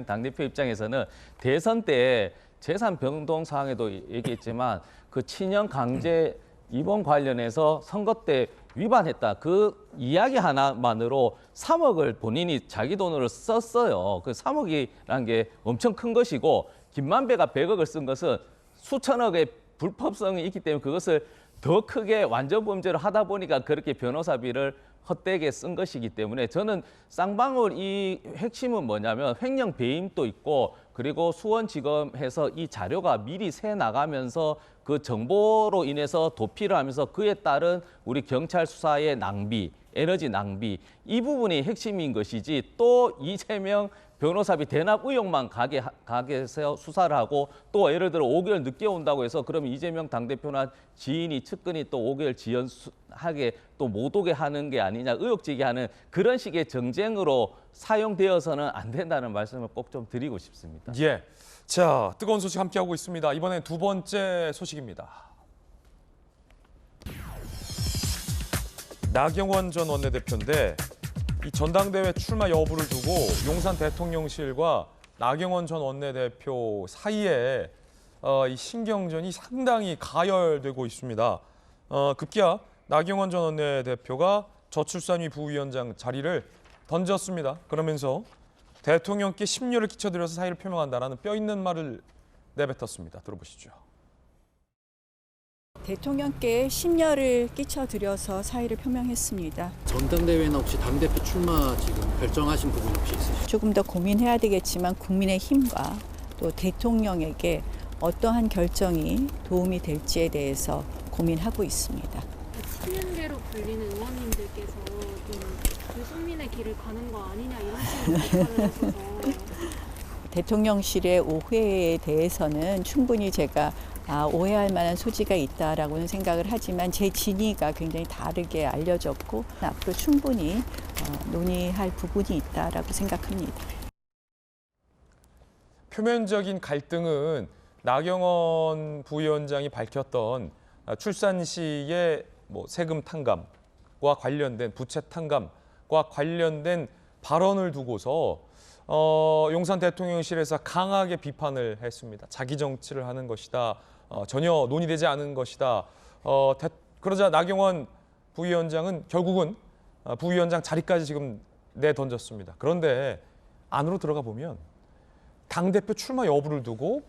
[SPEAKER 8] 당대표 입장에서는 대선 때 재산 변동 사항에도 얘기했지만 그 친형 강제 입원 관련해서 선거 때 위반했다. 그 이야기 하나만으로 3억을 본인이 자기 돈으로 썼어요. 그 3억이라는 게 엄청 큰 것이고 김만배가 100억을 쓴 것은 수천억의 불법성이 있기 때문에 그것을 더 크게 완전 범죄를 하다 보니까 그렇게 변호사비를 헛되게 쓴 것이기 때문에 저는 쌍방울 이 핵심은 뭐냐면 횡령 배임도 있고 그리고 수원지검에서 이 자료가 미리 새 나가면서 그 정보로 인해서 도피를 하면서 그에 따른 우리 경찰 수사의 낭비, 에너지 낭비 이 부분이 핵심인 것이지 또 이재명 변호사비 대납 의혹만 가게 해서 수사를 하고 또 예를 들어 5개월 늦게 온다고 해서 그러면 이재명 당대표나 지인이 측근이 또 5개월 지연하게 또 못 오게 하는 게 아니냐 의혹 제기하는 그런 식의 정쟁으로 사용되어서는 안 된다는 말씀을 꼭 좀 드리고 싶습니다.
[SPEAKER 1] 예, 자 뜨거운 소식 함께하고 있습니다. 이번엔 두 번째 소식입니다. 나경원 전 원내대표인데 이 전당대회 출마 여부를 두고 용산 대통령실과 나경원 전 원내대표 사이에 이 신경전이 상당히 가열되고 있습니다. 급기야 나경원 전 원내대표가 저출산위 부위원장 자리를 던졌습니다. 그러면서 대통령께 심려를 끼쳐드려서 사의를 표명한다라는 뼈 있는 말을 내뱉었습니다. 들어보시죠.
[SPEAKER 20] 대통령께 심려를 끼쳐드려서 사의를 표명했습니다.
[SPEAKER 21] 전당대회는 혹시 당대표 출마 지금 결정하신 부분 혹시 있으시죠?
[SPEAKER 20] 조금 더 고민해야 되겠지만 국민의 힘과 또 대통령에게 어떠한 결정이 도움이 될지에 대해서 고민하고 있습니다.
[SPEAKER 22] 친윤계로 불리는 의원님들께서 좀 유승민의 길을 가는 거 아니냐 이런 식으로 비판을 하셔서
[SPEAKER 20] 대통령실의 오해에 대해서는 충분히 제가 오해할 만한 소지가 있다라고는 생각을 하지만 제 진위가 굉장히 다르게 알려졌고 앞으로 충분히 논의할 부분이 있다라고 생각합니다.
[SPEAKER 1] 표면적인 갈등은 나경원 부위원장이 밝혔던 출산 시의 세금 탕감과 관련된 부채 탕감과 관련된 발언을 두고서 용산 대통령실에서 강하게 비판을 했습니다. 자기 정치를 하는 것이다. 전혀 논의되지 않은 것이다. 그러자 나경원 부위원장은 결국은 부위원장 자리까지 지금 내던졌습니다. 그런데 안으로 들어가 보면 당대표 출마 여부를 두고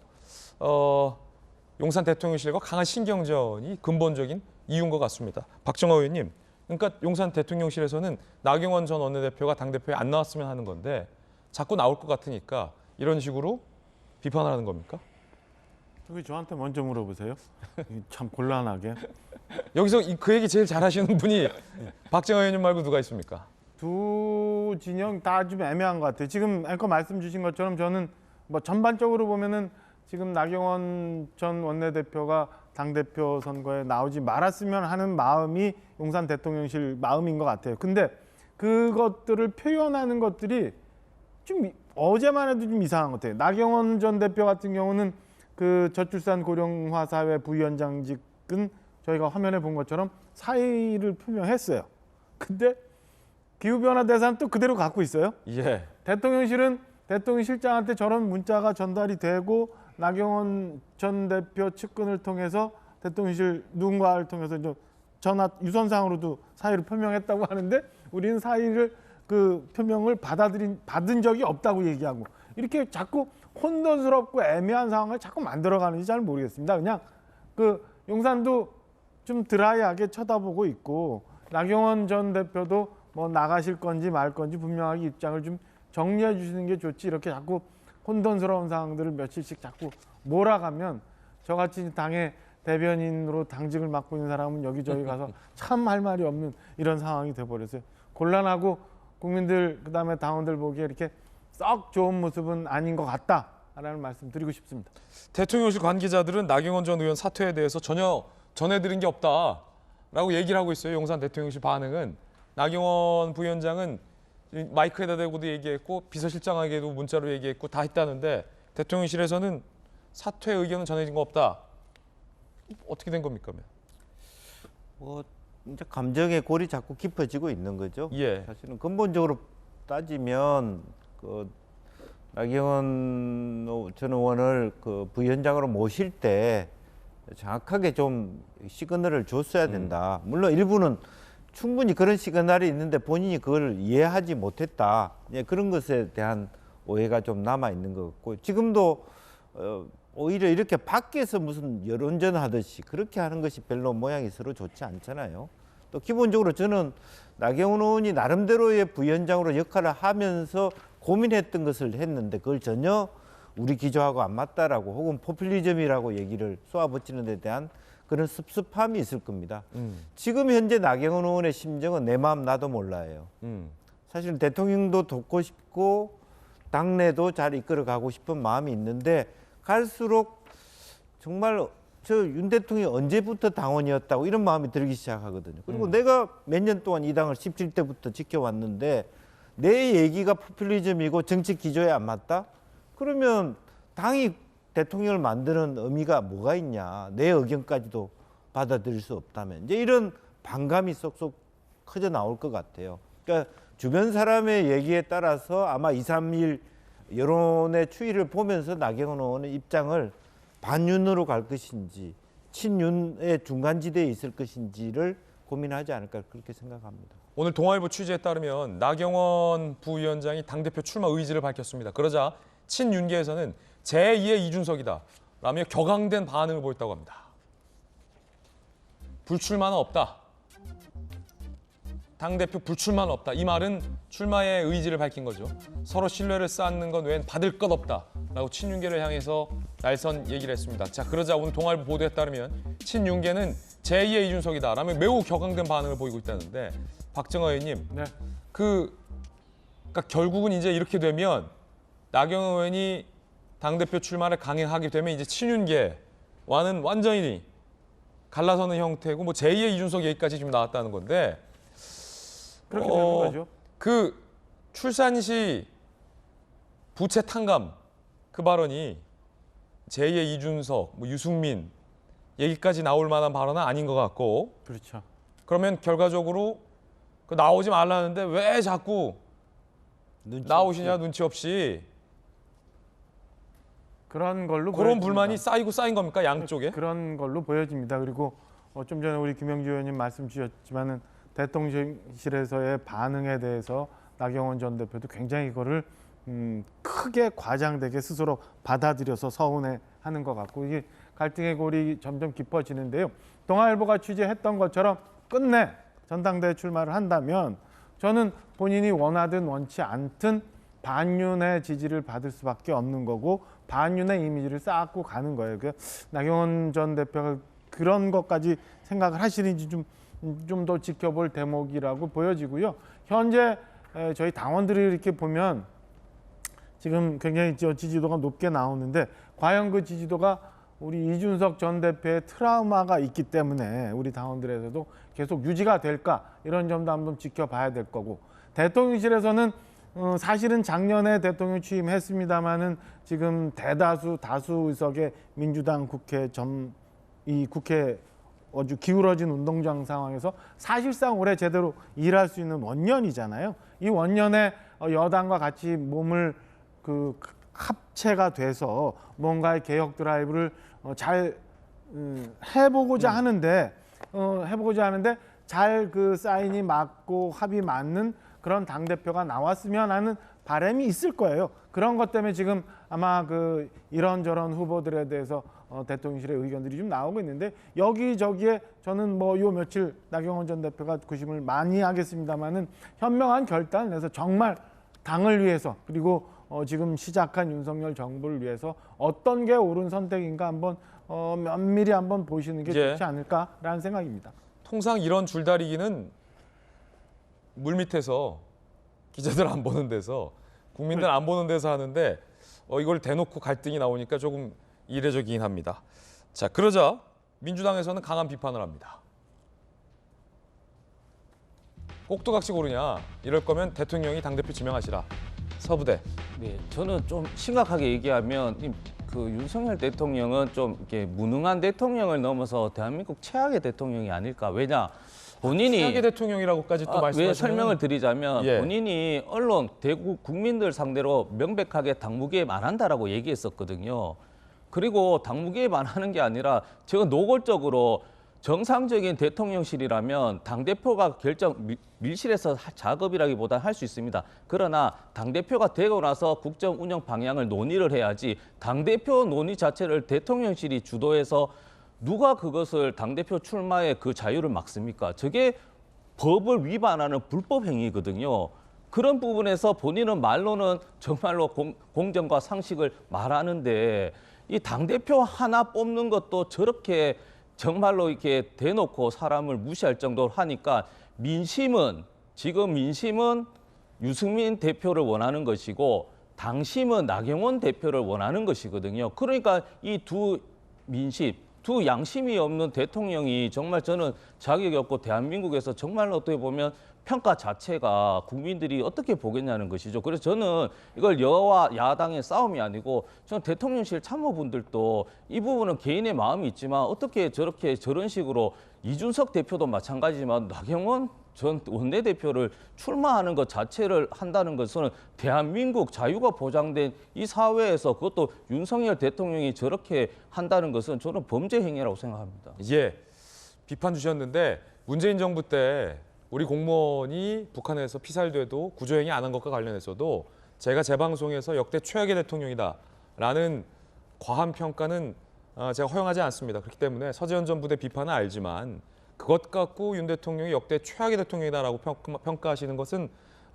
[SPEAKER 1] 용산 대통령실과 강한 신경전이 근본적인 이유인 것 같습니다. 박정호 의원님, 그러니까 용산 대통령실에서는 나경원 전 원내대표가 당대표에 안 나왔으면 하는 건데 자꾸 나올 것 같으니까 이런 식으로 비판을 하는 겁니까?
[SPEAKER 6] 왜 저한테 먼저 물어보세요? 참 곤란하게.
[SPEAKER 1] 여기서 그 얘기 제일 잘하시는 분이 박정호 의원님 말고 누가 있습니까?
[SPEAKER 6] 두 진영 다 좀 애매한 것 같아요. 지금 앵커 말씀 주신 것처럼 저는 전반적으로 보면은 지금 나경원 전 원내대표가 당대표 선거에 나오지 말았으면 하는 마음이 용산 대통령실 마음인 것 같아요. 근데 그것들을 표현하는 것들이 좀 어제만 해도 좀 이상한 것 같아요. 나경원 전 대표 같은 경우는 그 저출산 고령화 사회 부위원장직은 저희가 화면에 본 것처럼 사의를 표명했어요. 근데 기후변화 대상 또 그대로 갖고 있어요.
[SPEAKER 1] 예.
[SPEAKER 6] 대통령실은 대통령실장한테 저런 문자가 전달이 되고 나경원 전 대표 측근을 통해서 대통령실 누군가를 통해서 전화 유선상으로도 사의를 표명했다고 하는데 우리는 사의를 그 표명을 받은 적이 없다고 얘기하고 이렇게 자꾸 혼돈스럽고 애매한 상황을 자꾸 만들어가는지 잘 모르겠습니다. 그냥 그 용산도 좀 드라이하게 쳐다보고 있고 나경원 전 대표도 나가실 건지 말 건지 분명하게 입장을 좀 정리해 주시는 게 좋지 이렇게 자꾸 혼돈스러운 상황들을 며칠씩 자꾸 몰아가면 저같이 당의 대변인으로 당직을 맡고 있는 사람은 여기저기 가서 참 할 말이 없는 이런 상황이 돼버렸어요. 곤란하고 국민들 그다음에 당원들 보기에 이렇게 썩 좋은 모습은 아닌 것 같다라는 말씀 드리고 싶습니다.
[SPEAKER 1] 대통령실 관계자들은 나경원 전 의원 사퇴에 대해서 전혀 전해드린 게 없다라고 얘기를 하고 있어요. 용산 대통령실 반응은 나경원 부위원장은 마이크에다 대고도 얘기했고 비서실장에게도 문자로 얘기했고 다 했다는데 대통령실에서는 사퇴 의견은 전해진 거 없다. 어떻게 된 겁니까?
[SPEAKER 7] 이제 감정의 골이 자꾸 깊어지고 있는 거죠.
[SPEAKER 1] 예.
[SPEAKER 7] 사실은 근본적으로 따지면 나경원 전 의원을 부위원장으로 모실 때 정확하게 좀 시그널을 줬어야 된다. 물론 일부는 충분히 그런 시그널이 있는데 본인이 그걸 이해하지 못했다. 그런 것에 대한 오해가 좀 남아 있는 것 같고 지금도 오히려 이렇게 밖에서 무슨 여론전 하듯이 그렇게 하는 것이 별로 모양이 서로 좋지 않잖아요. 또 기본적으로 저는 나경원 의원이 나름대로의 부위원장으로 역할을 하면서 고민했던 것을 했는데 그걸 전혀 우리 기조하고 안 맞다라고 혹은 포퓰리즘이라고 얘기를 쏘아붙이는 데 대한 그런 섭섭함이 있을 겁니다. 지금 현재 나경원 의원의 심정은 내 마음 나도 몰라요. 사실 대통령도 돕고 싶고 당내도 잘 이끌어가고 싶은 마음이 있는데 갈수록 정말 저 윤 대통령이 언제부터 당원이었다고 이런 마음이 들기 시작하거든요. 그리고 내가 몇 년 동안 이 당을 17대부터 지켜왔는데 내 얘기가 포퓰리즘이고 정치 기조에 안 맞다? 그러면 당이 대통령을 만드는 의미가 뭐가 있냐. 내 의견까지도 받아들일 수 없다면. 이제 이런 반감이 쏙쏙 커져 나올 것 같아요. 그러니까 주변 사람의 얘기에 따라서 아마 2, 3일 여론의 추이를 보면서 나경원 의원의 입장을 반윤으로 갈 것인지 친윤의 중간지대에 있을 것인지를 고민하지 않을까 그렇게 생각합니다.
[SPEAKER 1] 오늘 동아일보 취재에 따르면 나경원 부위원장이 당대표 출마 의지를 밝혔습니다. 그러자 친윤계에서는 제2의 이준석이다 라며 격앙된 반응을 보였다고 합니다. 불출마는 없다. 당대표 불출마는 없다. 이 말은 출마의 의지를 밝힌 거죠. 서로 신뢰를 쌓는 것 외엔 받을 것 없다 라고 친윤계를 향해서 날선 얘기를 했습니다. 자, 그러자 오늘 동아일보 보도에 따르면 친윤계는 제2의 이준석이다 라며 매우 격앙된 반응을 보이고 있다는데, 박정호 의원님,
[SPEAKER 6] 네.
[SPEAKER 1] 그러니까 결국은 이제 이렇게 되면 나경원 의원이 당대표 출마를 강행하게 되면 이제 친윤계와는 완전히 갈라서는 형태고, 뭐 제2의 이준석 얘기까지 지금 나왔다는 건데,
[SPEAKER 6] 그렇게 되는 거죠.
[SPEAKER 1] 그 출산시 부채 탕감 그 발언이 제2의 이준석, 뭐 유승민 얘기까지 나올 만한 발언은 아닌 것 같고,
[SPEAKER 6] 그렇죠.
[SPEAKER 1] 그러면 결과적으로 그 나오지 말라는데 왜 자꾸 나오시냐, 눈치 없이.
[SPEAKER 6] 그런 걸로
[SPEAKER 1] 그런
[SPEAKER 6] 보여집니다.
[SPEAKER 1] 불만이 쌓인 겁니까, 양쪽에?
[SPEAKER 6] 그런 걸로 보여집니다. 그리고 좀 전에 우리 김영주 의원님 말씀 주셨지만은 대통령실에서의 반응에 대해서 나경원 전 대표도 굉장히 이거를 크게 과장되게 스스로 받아들여서 서운해하는 것 같고, 이게 갈등의 골이 점점 깊어지는데요. 동아일보가 취재했던 것처럼 끝내 전당대회 출마를 한다면 저는 본인이 원하든 원치 않든 반윤의 지지를 받을 수밖에 없는 거고, 반윤의 이미지를 쌓고 가는 거예요. 그 나경원 전 대표가 그런 것까지 생각을 하시는지 좀 더 지켜볼 대목이라고 보여지고요. 현재 저희 당원들이 이렇게 보면 지금 굉장히 지지도가 높게 나오는데, 과연 그 지지도가 우리 이준석 전 대표의 트라우마가 있기 때문에 우리 당원들에서도 계속 유지가 될까, 이런 점도 한번 지켜봐야 될 거고, 대통령실에서는 사실은 작년에 대통령 취임했습니다마는 지금 다수 의석의 민주당 국회 아주 기울어진 운동장 상황에서 사실상 올해 제대로 일할 수 있는 원년이잖아요. 이 원년에 여당과 같이 몸을 합체가 돼서 뭔가의 개혁 드라이브를 잘 해보고자 하는데 잘 그 사인이 맞고 합이 맞는 그런 당대표가 나왔으면 하는 바람이 있을 거예요. 그런 것 때문에 지금 아마 그 이런저런 후보들에 대해서 대통령실의 의견들이 좀 나오고 있는데, 여기저기에 저는 뭐 요 며칠 나경원 전 대표가 고심을 많이 하겠습니다마는 현명한 결단을 내서 정말 당을 위해서, 그리고 지금 시작한 윤석열 정부를 위해서 어떤 게 옳은 선택인가 한번 면밀히 한번 보시는 게 좋지 않을까라는 생각입니다.
[SPEAKER 1] 통상 이런 줄다리기는 물밑에서 기자들 안 보는 데서, 국민들 안 보는 데서 하는데 이걸 대놓고 갈등이 나오니까 조금 이례적이긴 합니다. 자, 그러자 민주당에서는 강한 비판을 합니다. 꼭두각시 고르냐, 이럴 거면 대통령이 당대표 지명하시라. 서부대.
[SPEAKER 8] 네, 저는 좀 심각하게 얘기하면 그 윤석열 대통령은 좀 이렇게 무능한 대통령을 넘어서 대한민국 최악의 대통령이 아닐까. 왜냐, 본인이
[SPEAKER 1] 최악의 대통령이라고까지 또 말씀하시면,
[SPEAKER 8] 왜 설명을 드리자면, 본인이 언론, 대국 국민들 상대로 명백하게 당무개입 안 한다라고 얘기했었거든요. 그리고 당무개입 안 하는 게 아니라 제가 노골적으로 정상적인 대통령실이라면 당대표가 밀실에서 작업이라기보다 할 수 있습니다. 그러나 당대표가 되고 나서 국정 운영 방향을 논의를 해야지, 당대표 논의 자체를 대통령실이 주도해서 누가 그것을 당대표 출마의 그 자유를 막습니까? 저게 법을 위반하는 불법 행위거든요. 그런 부분에서 본인은 말로는 정말로 공정과 상식을 말하는데, 이 당대표 하나 뽑는 것도 저렇게 정말로 이렇게 대놓고 사람을 무시할 정도로 하니까, 지금 민심은 유승민 대표를 원하는 것이고 당심은 나경원 대표를 원하는 것이거든요. 그러니까 이 두 양심이 없는 대통령이 정말 저는 자격이 없고, 대한민국에서 정말 어떻게 보면 평가 자체가 국민들이 어떻게 보겠냐는 것이죠. 그래서 저는 이걸 여와 야당의 싸움이 아니고 저는 대통령실 참모분들도 이 부분은 개인의 마음이 있지만 어떻게 저런 식으로 이준석 대표도 마찬가지지만 나경원 전 원내대표를 출마하는 것 자체를 한다는 것은 대한민국 자유가 보장된 이 사회에서 그것도 윤석열 대통령이 저렇게 한다는 것은 저는 범죄 행위라고 생각합니다.
[SPEAKER 1] 예, 비판 주셨는데 문재인 정부 때 우리 공무원이 북한에서 피살돼도 구조행위 안 한 것과 관련해서도 제가 제 방송에서 역대 최악의 대통령이다라는 과한 평가는 제가 허용하지 않습니다. 그렇기 때문에 서재현 전 부대 비판은 알지만 그것 갖고 윤 대통령이 역대 최악의 대통령이다라고 평가하시는 것은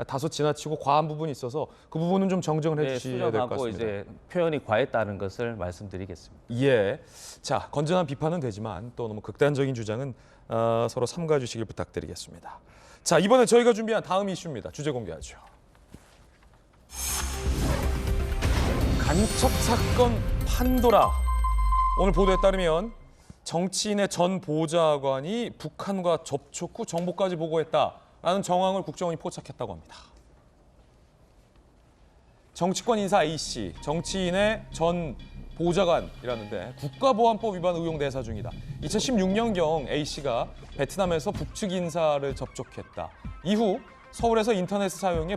[SPEAKER 1] 다소 지나치고 과한 부분이 있어서 그 부분은 좀 정정을 해주셔야 될 것 같습니다.
[SPEAKER 8] 이제 표현이 과했다는 것을 말씀드리겠습니다.
[SPEAKER 1] 예, 자 건전한 비판은 되지만 또 너무 극단적인 주장은 서로 삼가해 주시길 부탁드리겠습니다. 자, 이번에 저희가 준비한 다음 이슈입니다. 주제 공개하죠. 간첩 사건 판도라. 오늘 보도에 따르면 정치인의 전 보좌관이 북한과 접촉 후 정보까지 보고했다라는 정황을 국정원이 포착했다고 합니다. 정치권 인사 A씨, 정치인의 전 보좌관이라는데 국가보안법 위반 의혹 내사 중이다. 2016년경 A씨가 베트남에서 북측 인사를 접촉했다. 이후 서울에서 인터넷 사용에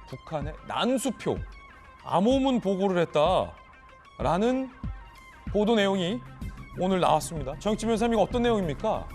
[SPEAKER 1] 북한의 난수표, 암호문 보고를 했다라는 보도 내용이 오늘 나왔습니다. 정익진 변호사님, 이거 어떤 내용입니까?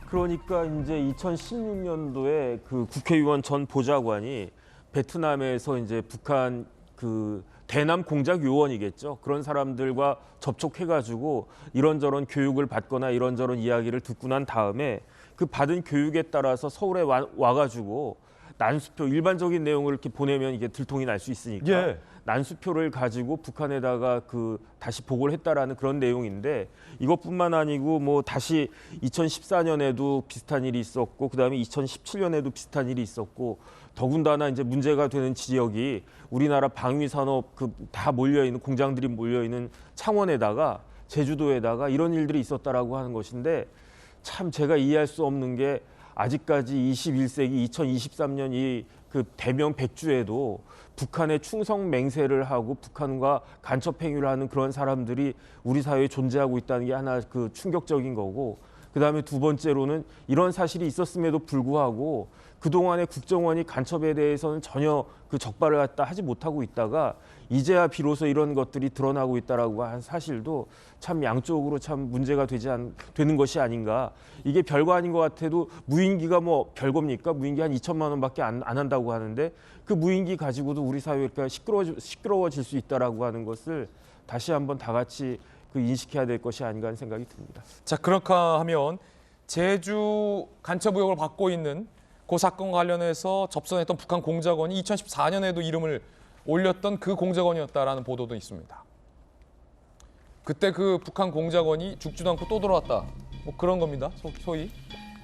[SPEAKER 5] 그러니까 이제 2016년도에 그 국회의원 전 보좌관이 베트남에서 이제 북한 그 대남 공작 요원이겠죠. 그런 사람들과 접촉해가지고 이런저런 교육을 받거나 이런저런 이야기를 듣고 난 다음에 그 받은 교육에 따라서 서울에 와가지고 난수표, 일반적인 내용을 이렇게 보내면 이게 들통이 날 수 있으니까
[SPEAKER 1] 예.
[SPEAKER 5] 난수표를 가지고 북한에다가 그 다시 보고를 했다라는 그런 내용인데, 이것뿐만 아니고 뭐 다시 2014년에도 비슷한 일이 있었고 그다음에 2017년에도 비슷한 일이 있었고, 더군다나 이제 문제가 되는 지역이 우리나라 방위 산업 그 다 몰려 있는 공장들이 몰려 있는 창원에다가 제주도에다가 이런 일들이 있었다라고 하는 것인데, 참 제가 이해할 수 없는 게 아직까지 21세기 2023년 이 그 대명 백주에도 북한에 충성 맹세를 하고 북한과 간첩 행위를 하는 그런 사람들이 우리 사회에 존재하고 있다는 게 하나 그 충격적인 거고, 그다음에 두 번째로는 이런 사실이 있었음에도 불구하고 그동안에 국정원이 간첩에 대해서는 전혀 그 적발을 갖다 하지 못하고 있다가 이제야 비로소 이런 것들이 드러나고 있다라고 한 사실도 참 양쪽으로 참 문제가 되는 것이 아닌가. 이게 별거 아닌 것 같아도 무인기가 뭐 별겁니까? 무인기 한 2천만 원밖에 안 한다고 하는데 그 무인기 가지고도 우리 사회가 시끄러워질 수 있다라고 하는 것을 다시 한번 다 같이 그 인식해야 될 것이 아닌가 하는 생각이 듭니다.
[SPEAKER 1] 자, 그렇까 하면 제주 간첩 의혹을 받고 있는 그 사건과 관련해서 접선했던 북한 공작원이 2014년에도 이름을 올렸던 그 공작원이었다라는 보도도 있습니다. 그때 그 북한 공작원이 죽지도 않고 또 돌아왔다. 뭐 그런 겁니다. 소위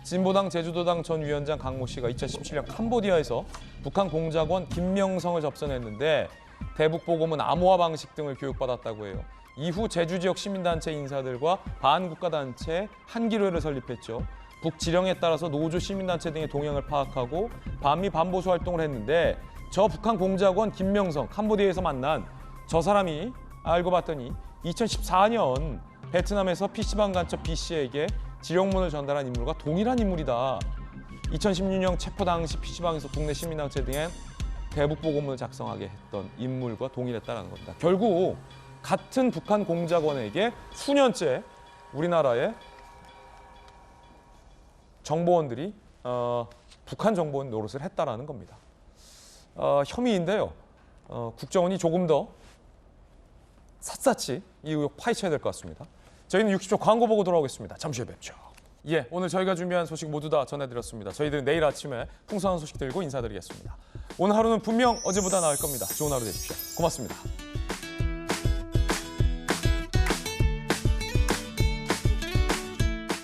[SPEAKER 1] 진보당 제주도당 전 위원장 강모 씨가 2017년 캄보디아에서 북한 공작원 김명성을 접선했는데 대북 보고문 암호화 방식 등을 교육받았다고 해요. 이후 제주 지역 시민단체 인사들과 반국가단체 한기로회를 설립했죠. 북지령에 따라서 노조 시민단체 등의 동향을 파악하고 반미 반보수 활동을 했는데, 저 북한 공작원 김명성, 캄보디아에서 만난 저 사람이 알고 봤더니 2014년 베트남에서 PC방 간첩 B씨에게 지령문을 전달한 인물과 동일한 인물이다. 2016년 체포 당시 PC방에서 국내 시민단체 등의 대북 보고문을 작성하게 했던 인물과 동일했다는 겁니다. 결국 같은 북한 공작원에게 수년째 우리나라의 정보원들이 북한 정보원 노릇을 했다라는 겁니다. 혐의인데요. 국정원이 조금 더 샅샅이 이 의혹 파헤쳐야 될 것 같습니다. 저희는 60초 광고 보고 돌아오겠습니다. 잠시 후에 뵙죠. 예, 오늘 저희가 준비한 소식 모두 다 전해드렸습니다. 저희들은 내일 아침에 풍성한 소식 들고 인사드리겠습니다. 오늘 하루는 분명 어제보다 나을 겁니다. 좋은 하루 되십시오. 고맙습니다.